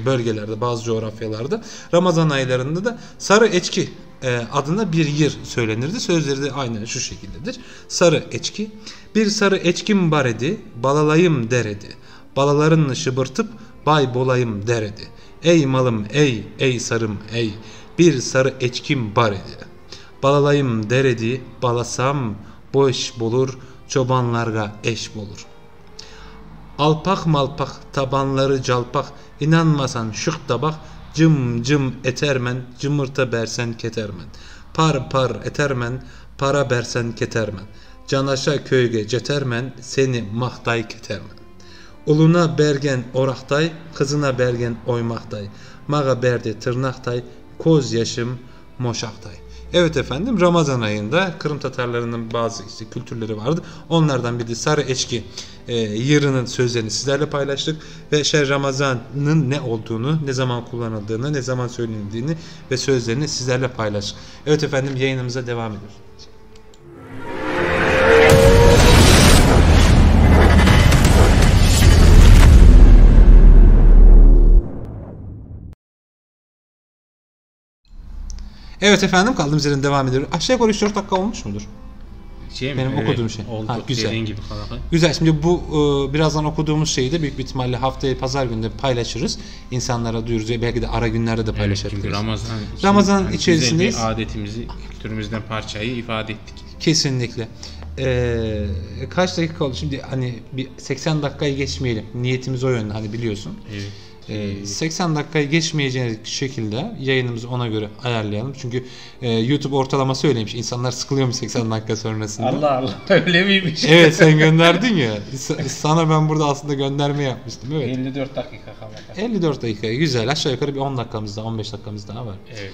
bölgelerde, bazı coğrafyalarda Ramazan aylarında da sarı eçki adına bir yer söylenirdi. Sözleri de aynen şu şekildedir. Sarı eçki. Bir sarı eçkim var idi, balalayım deredi. Balalarını şıbırtıp bay bolayım deredi. Ey malım ey, ey sarım ey, bir sarı eçkim var idi. Balalayım deredi, balasam boş bulur, çobanlarga eş bulur. Alpak malpak, tabanları calpak, inanmasan şık da bak, cım cım etermen, cımırta bersen ketermen. Par par etermen, para bersen ketermen. Canaşa köyge cetermen, seni mahtay ketermen. Uluna bergen oraktay, kızına bergen oymaktay. Maga berdi tırnaktay, koz yaşım moşaktay. Evet efendim, Ramazan ayında Kırım Tatarlarının bazı kültürleri vardı. Onlardan biri de sarı eçki yırının sözlerini sizlerle paylaştık. Ve Şer Ramazan'ın ne olduğunu, ne zaman kullanıldığını, ne zaman söylenildiğini ve sözlerini sizlerle paylaştık. Evet efendim, yayınımıza devam ediyoruz. Evet efendim, kaldığımız yerden devam ediyoruz. Aşağı yukarı 3-4 dakika olmuş mudur? Benim okuduğum şey. Oldu. Ha, güzel. Dediğin gibi falan. Güzel. Şimdi bu birazdan okuduğumuz şeyi de büyük bir ihtimalle haftaya pazar günde paylaşırız. İnsanlara duyururuz. Belki de ara günlerde de paylaşabiliriz. Çünkü Ramazan içerisindeyiz. Güzel bir adetimizi, kültürümüzden parçayı ifade ettik. Kesinlikle. kaç dakika oldu? Şimdi hani bir 80 dakikayı geçmeyelim. Niyetimiz o yönde hani biliyorsun. Evet. 80 dakikayı geçmeyeceğiniz şekilde yayınımızı ona göre ayarlayalım. Çünkü YouTube ortalaması öyleymiş. İnsanlar sıkılıyormuş 80 dakika sonrasında. Allah Allah öyle miymiş? Evet sen gönderdin ya. Sana ben burada aslında gönderme yapmıştım. Evet. 54 dakika kala. 54 dakika güzel. Aşağı yukarı bir 10 dakikamız daha 15 dakikamız daha var. Evet.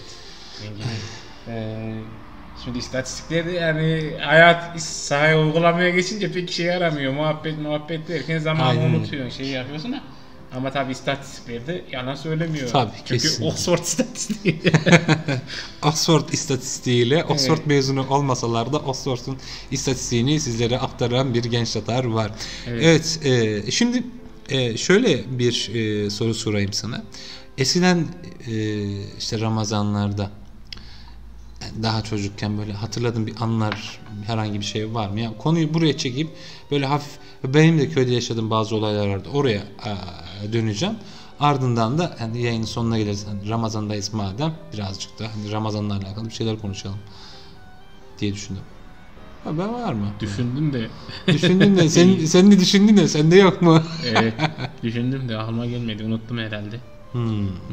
Şimdi istatistikleri yani hayat sahaya uygulamaya geçince pek işe yaramıyor. Muhabbet derken zamanı unutuyorsun, şey yapıyorsun ha. Ama tabii istatistiklerde yalan söylemiyor. Tabii çünkü kesin. Oxford istatistiği. Oxford istatistiğiyle Oxford mezunu olmasalar da Oxford'un istatistiğini sizlere aktaran bir genç Tatar var. Evet, şimdi şöyle bir soru sorayım sana. Eskiden işte Ramazanlarda daha çocukken böyle hatırladığım bir anlar, herhangi bir şey var mı? Yani konuyu buraya çekip böyle hafif, benim de köyde yaşadığım bazı olaylar vardı. Oraya döneceğim. Ardından da hani yayının sonuna geliriz. Hani Ramazan'dayız madem birazcık da hani Ramazan'la alakalı bir şeyler konuşalım diye düşündüm. Ben var mı? Düşündüm de. Düşündün de sen de düşündün de sende yok mu? Evet. Düşündüm de aklıma gelmedi. Unuttum herhalde.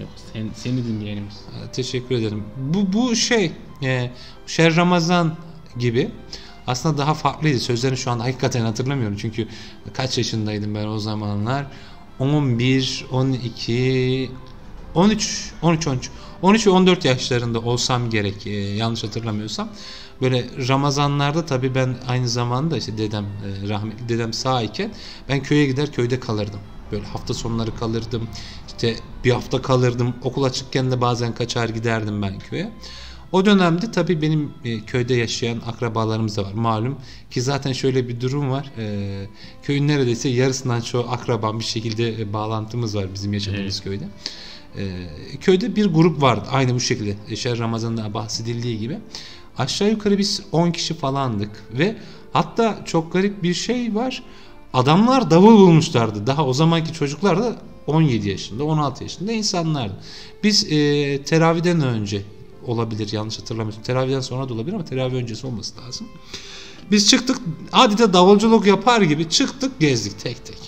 Yok, seni dinleyelim. Teşekkür ederim. Bu şey Ramazan gibi aslında daha farklıydı. Sözlerini şu anda hakikaten hatırlamıyorum. Çünkü kaç yaşındaydım ben o zamanlar? 11, 12, 13 ve 14 yaşlarında olsam gerek. Yanlış hatırlamıyorsam. Böyle Ramazanlarda tabii ben aynı zamanda işte rahmetli dedem sağ iken ben köye gider köyde kalırdım. Böyle hafta sonları kalırdım. İşte bir hafta kalırdım. Okul açıkken de bazen kaçar giderdim ben köye. O dönemde tabii benim köyde yaşayan akrabalarımız da var. Malum ki zaten şöyle bir durum var. Köyün neredeyse yarısından çoğu akrabam bir şekilde bağlantımız var bizim yaşadığımız köyde. Köyde bir grup vardı. Aynı bu şekilde. Şer Ramazan'da bahsedildiği gibi. Aşağı yukarı biz 10 kişi falandık. Ve hatta çok garip bir şey var. Adamlar davul bulmuşlardı. Daha o zamanki çocuklar da 17 yaşında, 16 yaşında insanlardı. Biz teravihden önce olabilir yanlış hatırlamıyorsam. Teravihden sonra da olabilir ama teravih öncesi olması lazım. Biz çıktık adeta davulculuk yapar gibi çıktık gezdik tek tek.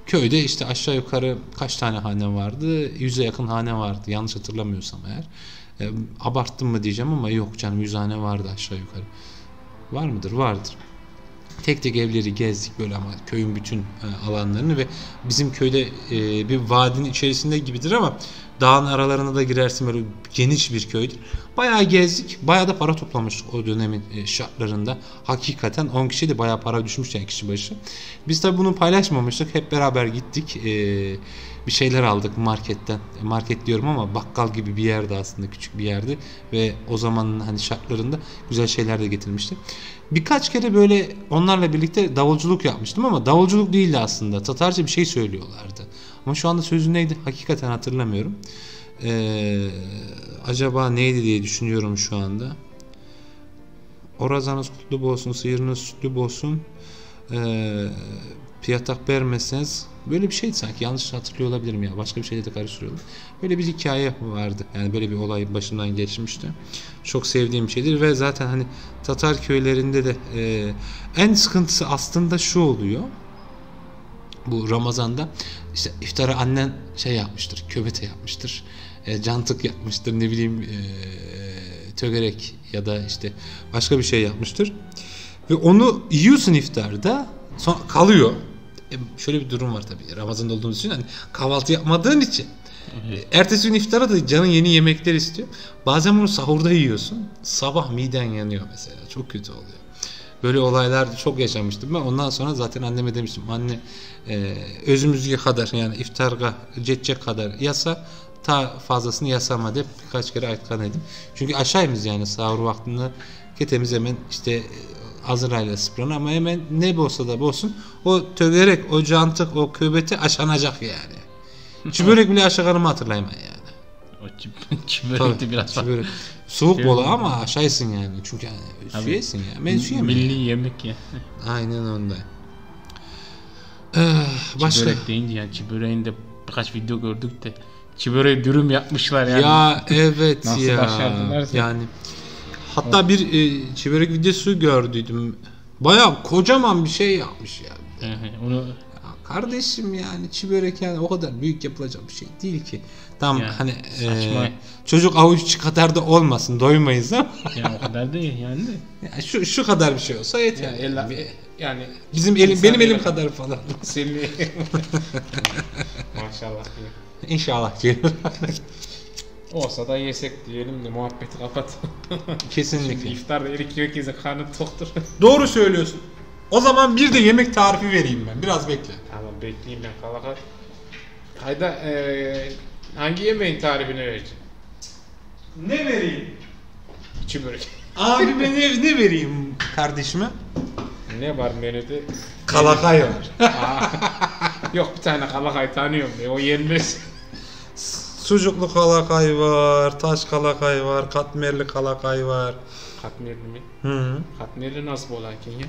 Köyde işte aşağı yukarı kaç tane hane vardı? 100'e yakın hane vardı yanlış hatırlamıyorsam eğer. Abarttım mı diyeceğim ama yok canım 100 hane vardı aşağı yukarı. Var mıdır? Vardır. Tek tek evleri gezdik böyle ama köyün bütün alanlarını ve bizim köyde bir vadinin içerisinde gibidir ama dağın aralarına da girersin böyle geniş bir köydür. Bayağı gezdik. Bayağı da para toplamıştık o dönemin şartlarında. Hakikaten 10 kişi de bayağı para düşmüş yani kişi başı. Biz tabi bunu paylaşmamıştık. Hep beraber gittik. Bir şeyler aldık marketten. Market diyorum ama bakkal gibi bir yerde aslında küçük bir yerdi ve o zamanın hani şartlarında güzel şeyler de getirmişti. Birkaç kere böyle onlarla birlikte davulculuk yapmıştım ama davulculuk değildi aslında. Tatarca bir şey söylüyorlardı. Ama şu anda sözü neydi? Hakikaten hatırlamıyorum. Acaba neydi diye düşünüyorum şu anda. Orazanız kutlu olsun, sıyırınız sütlü olsun. Piyatak vermezseniz böyle bir şeydi sanki yanlış hatırlıyor olabilirim ya başka bir şeyle de karıştırıyordum. Böyle bir hikaye vardı yani böyle bir olay başımdan geçmişti. Çok sevdiğim bir şeydir ve zaten hani Tatar köylerinde de en sıkıntısı aslında şu oluyor. Bu Ramazan'da işte iftara annen şey yapmıştır, köbete yapmıştır, cantık yapmıştır, ne bileyim tögerek ya da işte başka bir şey yapmıştır. Ve onu yiyorsun iftarda sonra kalıyor. Şöyle bir durum var tabii Ramazan'da olduğumuz için hani kahvaltı yapmadığın için ertesi gün iftara da canın yeni yemekler istiyor. Bazen bunu sahurda yiyorsun. Sabah miden yanıyor mesela. Çok kötü oluyor. Böyle olaylar çok yaşamıştım ben. Ondan sonra zaten anneme demiştim. Anne özümüzge kadar yani iftarga cetçe kadar yasa ta fazlasını yasama deyip birkaç kere aytkan edim. Çünkü aşağıyız yani sahur vaktinde ketemiz hemen işte Azrail'e sıpranı ama hemen ne olsa da olsun o tögerek, o cantık, o köbeti aşanacak yani. Çibörek bile aşakanımı hatırlayayım yani. O çibörek de biraz çibörek. Soğuk bolu ama aşaysın yani. Çünkü yani süyesin ya. Ben süyemem. Milli yemek ya. Aynen onda. Başka. Çibörek deyince yani çiböreğin de birkaç video gördük de çiböreği dürüm yapmışlar yani. Ya evet nasıl ya. başardılar yani hatta bir çibörek videosu gördüydüm. Bayağı kocaman bir şey yapmış ya. Onu Ya kardeşim yani çiğ börek yani o kadar büyük yapılacak bir şey değil ki. Tamam Ya, hani saçma. çocuk avuç içi kadar da olmasın, doymayız ama ya o kadar değil yani de. ya şu kadar bir şey olsa yeter. Yani Benim elim kadar falan. Senin maşallah. İnşallah gelir. Olsa da yesek diyelim de muhabbeti kapat. Kesinlikle. İftarda erik herkesin karnı toktur. Doğru söylüyorsun. O zaman bir de yemek tarifi vereyim ben. Biraz bekle. Tamam bekleyeyim ben kalaka. Hayda hangi yemeğin tarifini vereceğim? Ne vereyim? Çiğ börek. Abi ben ne vereyim kardeşime? Ne var menüde? Kalakay var. Yok bir tane kalakayı tanıyorum diye o yenmez. Sucuklu kalakay var, taş kalakay var, katmerli kalakay var. Katmerli mi? Hı. Katmerli nasıl olarken ya?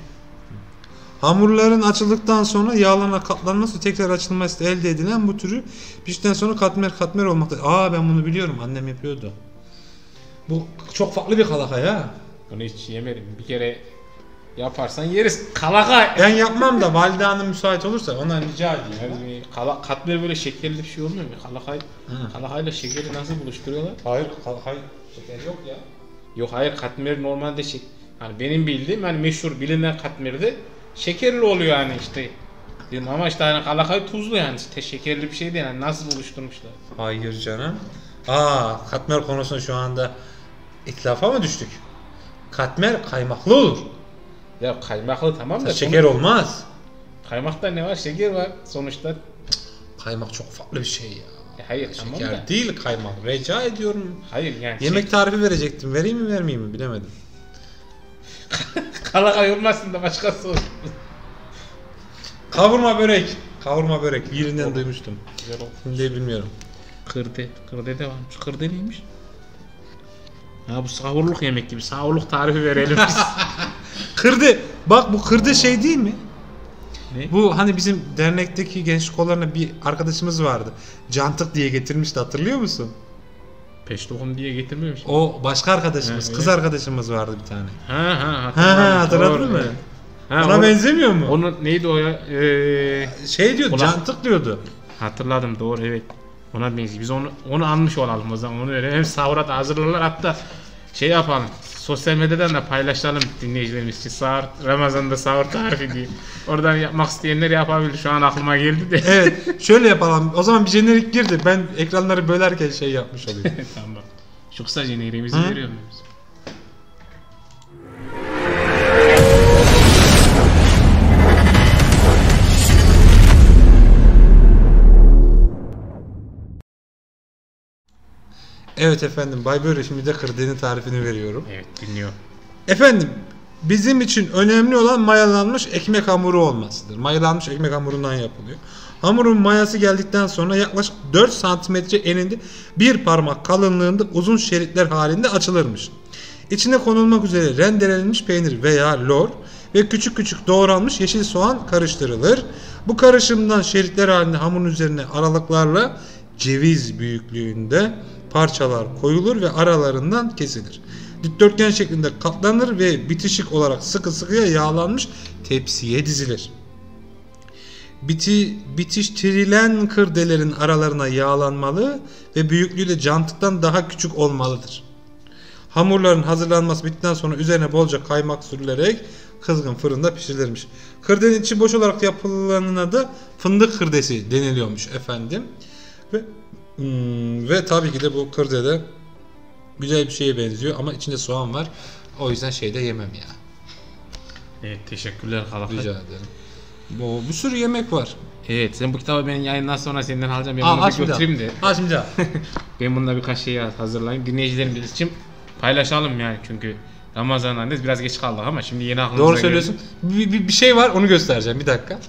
Hamurların açıldıktan sonra yağlarına katlanması tekrar açılması elde edilen bu türü piştikten sonra katmer olmaktadır. Ben bunu biliyorum, annem yapıyordu. Bu çok farklı bir kalakay ha. Bunu hiç yemedim. Bir kere yaparsan yeriz. Kalakay. Ben yapmam da valide hanım müsait olursa ondan rica edeyim. Yani katmer böyle şekerli bir şey olmuyor mu? Kalakayla şekeri nasıl buluşturuyorlar? Hayır, kalakay şeker yok ya. Yok hayır katmer normalde hani benim bildiğim hani meşhur bilinen katmerde şekerli oluyor yani işte. Dedim ama işte hani kalakay tuzlu yani işte şekerli bir şey değil yani nasıl buluşturmuşlar? Hayır canım. Katmer konusunda şu anda itlafa mı düştük? Katmer kaymaklı olur. Ya kaymaklı tamam da Şeker olmaz. Kaymakta ne var? Şeker var sonuçta. Kaymak çok farklı bir şey ya. Hayır tamam Şeker da. değil kaymak. Rica ediyorum. Hayır yani. Yemek tarifi verecektim. Vereyim mi vermeyeyim mi bilemedim. Kalakay olmasın da başkası olsun. Kavurma börek. Birinden duymuştum. Güzel oldu. Şimdi bilmiyorum. Kırde de varmış. Kırde neymiş? Ha bu sahurluk yemek gibi. Sahurluk tarifi verelim biz. Kırdı. Bak bu kırdı şey değil mi? Ne? Bu hani bizim dernekteki gençlik kollarına bir arkadaşımız vardı. Cantık diye getirmişti, hatırlıyor musun? Peştokum diye getirmemiş. O başka arkadaşımız, Ha, kız öyle. arkadaşımız vardı bir tane. Hatırladım. Hatırladın mı? Ha, Ona benzemiyor mu? Onun neydi o ya? Şey diyordu, cantık diyordu. Hatırladım doğru evet. Ona benziyor. Biz onu anmış olalım o zaman. Onu öyle hem sahura da hazırlarlar hatta şey yapalım. Sosyal medyadan da paylaşalım dinleyicilerimiz için. Ramazan'da sahur tarifi diye. Oradan yapmak isteyenler yapabilir. Şu an aklıma geldi de. Evet, şöyle yapalım. O zaman bir jenerik girdi. Ben ekranları bölerken şey yapmış olayım. Tamam. Şu kısa jeneriğimizi veriyor muyuz? Evet efendim, Bay Böre şimdi de kırdenin tarifini veriyorum. Evet dinliyor. Efendim, bizim için önemli olan mayalanmış ekmek hamuru olmasıdır. Mayalanmış ekmek hamurundan yapılıyor. Hamurun mayası geldikten sonra yaklaşık 4 santimetre eninde bir parmak kalınlığında uzun şeritler halinde açılırmış. İçine konulmak üzere rendelenmiş peynir veya lor ve küçük küçük doğranmış yeşil soğan karıştırılır. Bu karışımdan şeritler halinde hamurun üzerine aralıklarla ceviz büyüklüğünde parçalar koyulur ve aralarından kesilir. Dikdörtgen şeklinde katlanır ve bitişik olarak sıkı sıkıya yağlanmış tepsiye dizilir. Bitiştirilen kırdelerin aralarına yağlanmalı ve büyüklüğü de cantıktan daha küçük olmalıdır. Hamurların hazırlanması bittikten sonra üzerine bolca kaymak sürülerek kızgın fırında pişirilirmiş. Kırdenin içi boş olarak yapılanına da fındık kırdesi deniliyormuş efendim. Ve tabii ki de bu kırdede güzel bir şeye benziyor ama içinde soğan var. O yüzden şeyde yemem ya. Evet teşekkürler Kalakay. Rica ederim. Bir sürü yemek var. Evet sen bu kitabı ben yayından sonra senden alacağım. Ben Aa, bunu aç bir bir daha. götüreyim de. Şimdi al. Ben bunda birkaç şey hazırlayayım. Dinleyicilerimiz için paylaşalım yani çünkü Ramazan'dan biraz geç kaldık ama şimdi yeni aklımıza Doğru geldi. söylüyorsun. Bir şey var, onu göstereceğim bir dakika.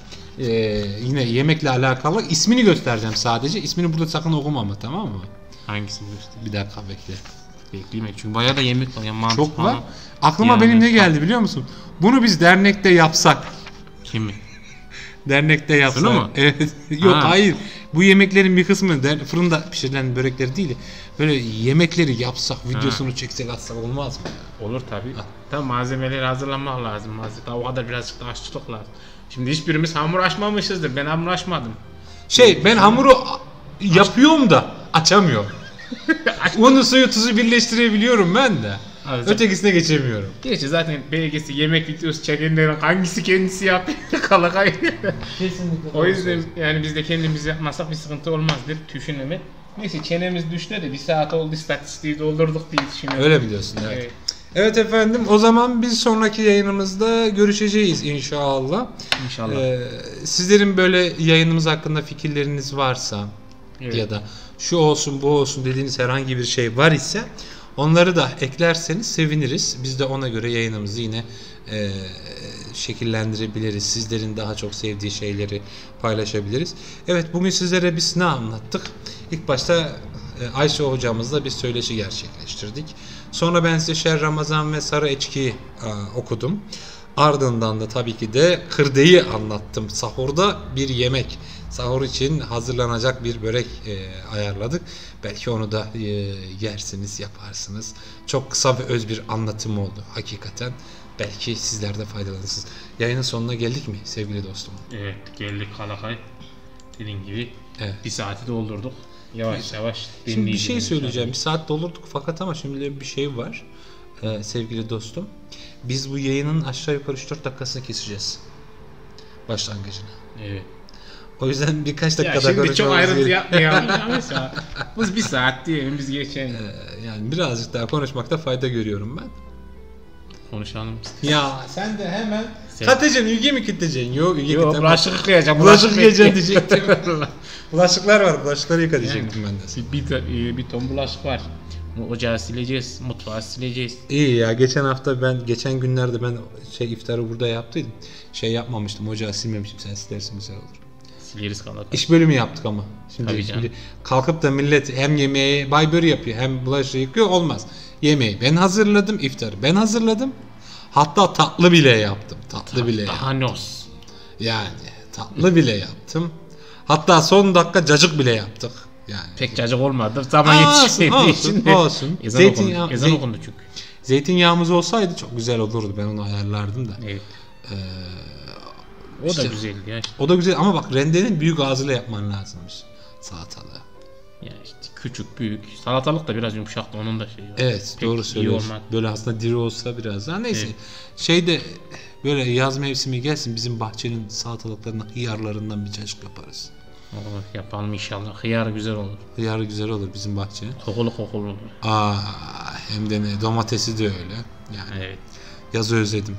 Yine yemekle alakalı. İsmini göstereceğim sadece. İsmini burada sakın okuma ama, tamam mı? Hangisini göster? Bir dakika bekle. Bekleyeyim çünkü bayağı da yemek var. Yani mantı Çok falan. var. Aklıma Yani benim ne geldi biliyor musun? Bunu biz dernekte yapsak. Kimi? Dernekte yapsak. Şunu mu? Evet. Yok Ha. hayır. Bu yemeklerin bir kısmını fırında pişirilen börekleri değil de böyle yemekleri yapsak, videosunu çeksek, atsak olmaz mı? Olur tabii. Tabii malzemeleri hazırlamak lazım. Daha o kadar birazcık da aşçılık lazım. Şimdi hiçbirimiz hamur açmamışızdır. Ben hamur açmadım. Ben hamuru yapıyorum da açamıyorum. Unu, suyu, tuzu birleştirebiliyorum ben de. Abi, ötekisine geçemiyorum. Gerçi zaten BG'si yemek videosu çekenlerin hangisi kendisi yapıyor kalakay. Kesinlikle. O yüzden yani biz de kendimiz yapmasak bir sıkıntı olmaz diye düşünüyorum. Neyse çenemiz düştü de bir saat oldu, istatistiği doldurduk diye düşünüyorum. Öyle biliyorsun, evet. Evet efendim, o zaman biz sonraki yayınımızda görüşeceğiz inşallah. İnşallah. Sizlerin böyle yayınımız hakkında fikirleriniz varsa ya da şu olsun bu olsun dediğiniz herhangi bir şey var ise onları da eklerseniz seviniriz. Biz de ona göre yayınımızı yine şekillendirebiliriz. Sizlerin daha çok sevdiği şeyleri paylaşabiliriz. Evet, bugün sizlere biz ne anlattık? İlk başta Ayşe hocamızla bir söyleşi gerçekleştirdik. Sonra ben size Şer Ramazan ve Sarı Eçki'yi okudum. Ardından da tabii ki de kırdeyi anlattım. Sahurda bir yemek. Sahur için hazırlanacak bir börek ayarladık. Belki onu da yersiniz, yaparsınız. Çok kısa ve öz bir anlatım oldu hakikaten. Belki sizler de faydalanırsınız. Yayının sonuna geldik mi sevgili dostum? Evet, geldik kalakay. Dediğin gibi bir saati doldurduk. Yavaş yavaş. Şimdi bir şey söyleyeceğim. Bir saat doldurduk fakat ama şimdi bir şey var sevgili dostum. Biz bu yayının aşağı yukarı 3-4 dakikasını keseceğiz. Başlangıcını. Evet. O yüzden birkaç dakikada konuşmamız. Şimdi çok ayrıntı yapmayalım. Biz bir saat diyelim, biz geçelim. Yani birazcık daha konuşmakta fayda görüyorum ben. Konuşalım. Ya sen de hemen katacaksın, ilgi mi kitleyeceksin? Yok, bulaşık yıkayacağım. Bulaşık yiyeceksin diyecektim. Bulaşıklar var, bulaşıkları yıka diyecektim ben de. Bir ton bulaşık var. Ocağı sileceğiz, mutfağı sileceğiz. İyi ya, geçen günlerde ben iftarı burada yaptıydım. Yapmamıştım, ocağı silmemiştim. Sen silersin, güzel olur. Sileriz kalak. İş bölümü yaptık ama. Tabii canım. Şimdi kalkıp da millet hem yemeği baybör yapıyor hem bulaşığı yıkıyor, olmaz. Yemeği ben hazırladım, iftarı ben hazırladım. Hatta tatlı bile yaptım. Hanos. Yani tatlı bile yaptım. Hatta son dakika cacık bile yaptık. Yani. Pek cacık olmadı. Zaman yetişmediği için. Olsun. Ezan okundu çünkü. Zeytinyağımız olsaydı çok güzel olurdu. Ben onu ayarlardım da. Evet. O da güzeldi ya. O da güzel ama bak, rendenin büyük ağzıyla yapman lazımmış salatalığı. Ya işte küçük büyük. Salatalık da biraz yumuşaktı, onun da şeyi var. Evet, pek doğru söylüyorsun. Böyle aslında diri olsa biraz daha. Neyse. Evet. Böyle yaz mevsimi gelsin, bizim bahçenin salatalıklarından, hıyarlarından bir cacık yaparız. Olur, yapalım inşallah. Hıyar güzel olur. Hıyar güzel olur bizim bahçenin. Kokulu olur. Hem de ne, domatesi de öyle. Yani evet. Yazı özledim.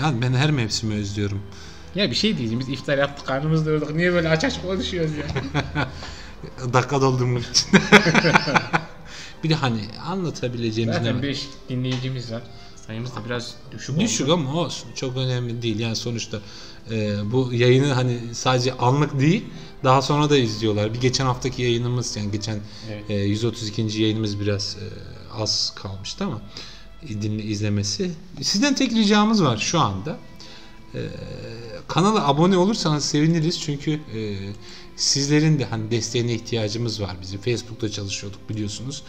Yani ben her mevsimi özlüyorum. Ya bir şey diyeceğim, biz iftar yaptık, karnımız doyurduk. Niye böyle aç konuşuyoruz ya? Dakika doldurmak için. Bir de hani anlatabileceğimiz zaten 5 dinleyicimiz var. Sayımız da biraz düşük ama olsun. Çok önemli değil. Yani sonuçta bu yayını hani sadece anlık değil, daha sonra da izliyorlar. Bir geçen haftaki yayınımız, yani geçen 132. yayınımız biraz az kalmıştı ama izlemesi. Sizden tek ricamız var şu anda. Kanala abone olursanız seviniriz, çünkü sizlerin de hani desteğine ihtiyacımız var. Bizim Facebook'ta çalışıyorduk, biliyorsunuz.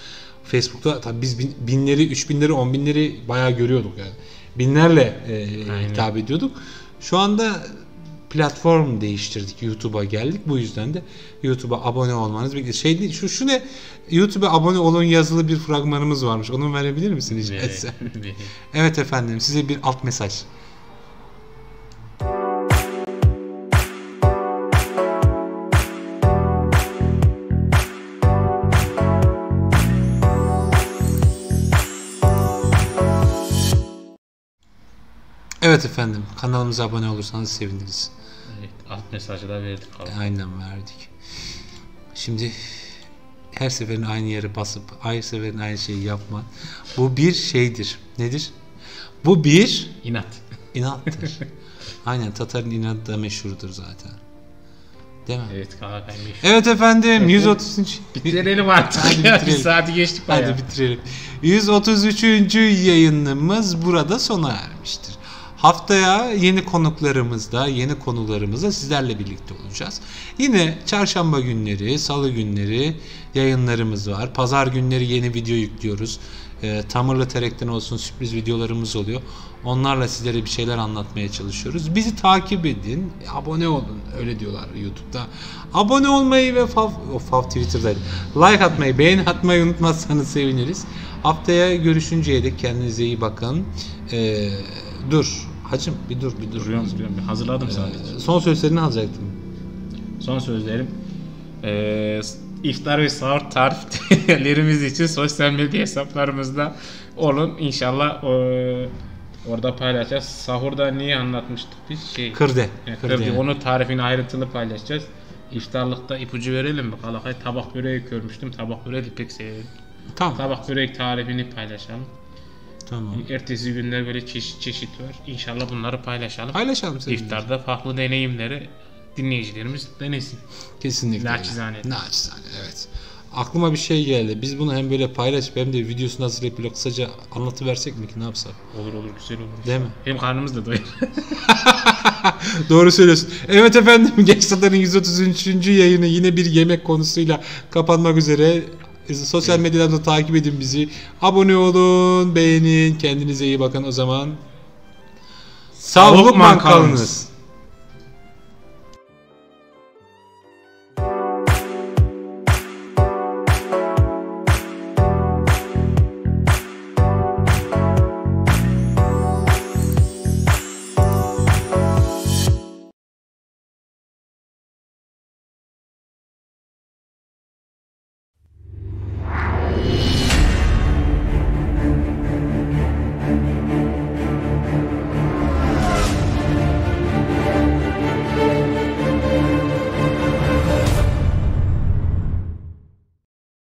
Facebook'ta tabii biz binleri, 3000'leri, 10.000'leri bayağı görüyorduk yani. Binlerle hitap ediyorduk. Şu anda platform değiştirdik, YouTube'a geldik. Bu yüzden de YouTube'a abone olmanız bekliyoruz. Şu ne? YouTube'a abone olun yazılı bir fragmanımız varmış. Onu verebilir misiniz? Evet efendim, size bir alt mesaj. Evet efendim, kanalımıza abone olursanız seviniriz. Evet, alt mesajı da verdik abi. Aynen, verdik. Şimdi her seferin aynı yere basıp her seferin aynı şeyi yapma. Bu bir şeydir. Nedir? Bu bir inattır. Aynen, Tatar'ın inadı da meşhurdur zaten. Değil mi? Evet, Kalakay meşhur. Evet efendim, 133. Bitirelim artık. Hadi bitirelim. Bir saati geçtik bayağı. Hadi bitirelim. 133. yayınımız burada sona ermiştir. Haftaya yeni konuklarımızda, yeni konularımızda sizlerle birlikte olacağız. Yine çarşamba günleri, salı günleri yayınlarımız var. Pazar günleri yeni video yüklüyoruz. Tamırlı Terek'ten olsun sürpriz videolarımız oluyor. Onlarla sizlere bir şeyler anlatmaya çalışıyoruz. Bizi takip edin, abone olun. Öyle diyorlar YouTube'da. Abone olmayı ve fav Twitter'daydı. Like atmayı, beğeni atmayı unutmazsanız seviniriz. Haftaya görüşünceye dek kendinize iyi bakın. Dur. Hacım bir dur. Duruyorum. Bir hazırladım sadece. Son sözlerini alacaktım. Son sözlerim. İftar ve sahur tariflerimiz için sosyal medya hesaplarımızda olun. İnşallah orada paylaşacağız. Sahurda niye anlatmıştık biz? Kırde. Onu tarifini ayrıntılı paylaşacağız. İftarlıkta ipucu verelim mi? Kalakay tabak böreği görmüştüm. Tabak böreği de pek severim. Tamam. Tabak börek tarifini paylaşalım. Tamam. Ertesi günler böyle çeşit var. İnşallah bunları paylaşalım. Paylaşalım seninle. İftarda farklı deneyimleri dinleyicilerimiz denesin. Kesinlikle. Naçizane, evet. Aklıma bir şey geldi. Biz bunu hem böyle paylaşıp hem de videosunu hazırlayıp böyle kısaca anlatıversek mi ki, ne yapsak? Olur güzel olur. Değil mi? Hem karnımız da doyar. Doğru söylüyorsun. Evet efendim, Genç Tatar'ın 133. yayını yine bir yemek konusuyla kapanmak üzere. Sosyal medyadan da takip edin bizi. Abone olun, beğenin. Kendinize iyi bakın o zaman. Sağlıkla kalınız.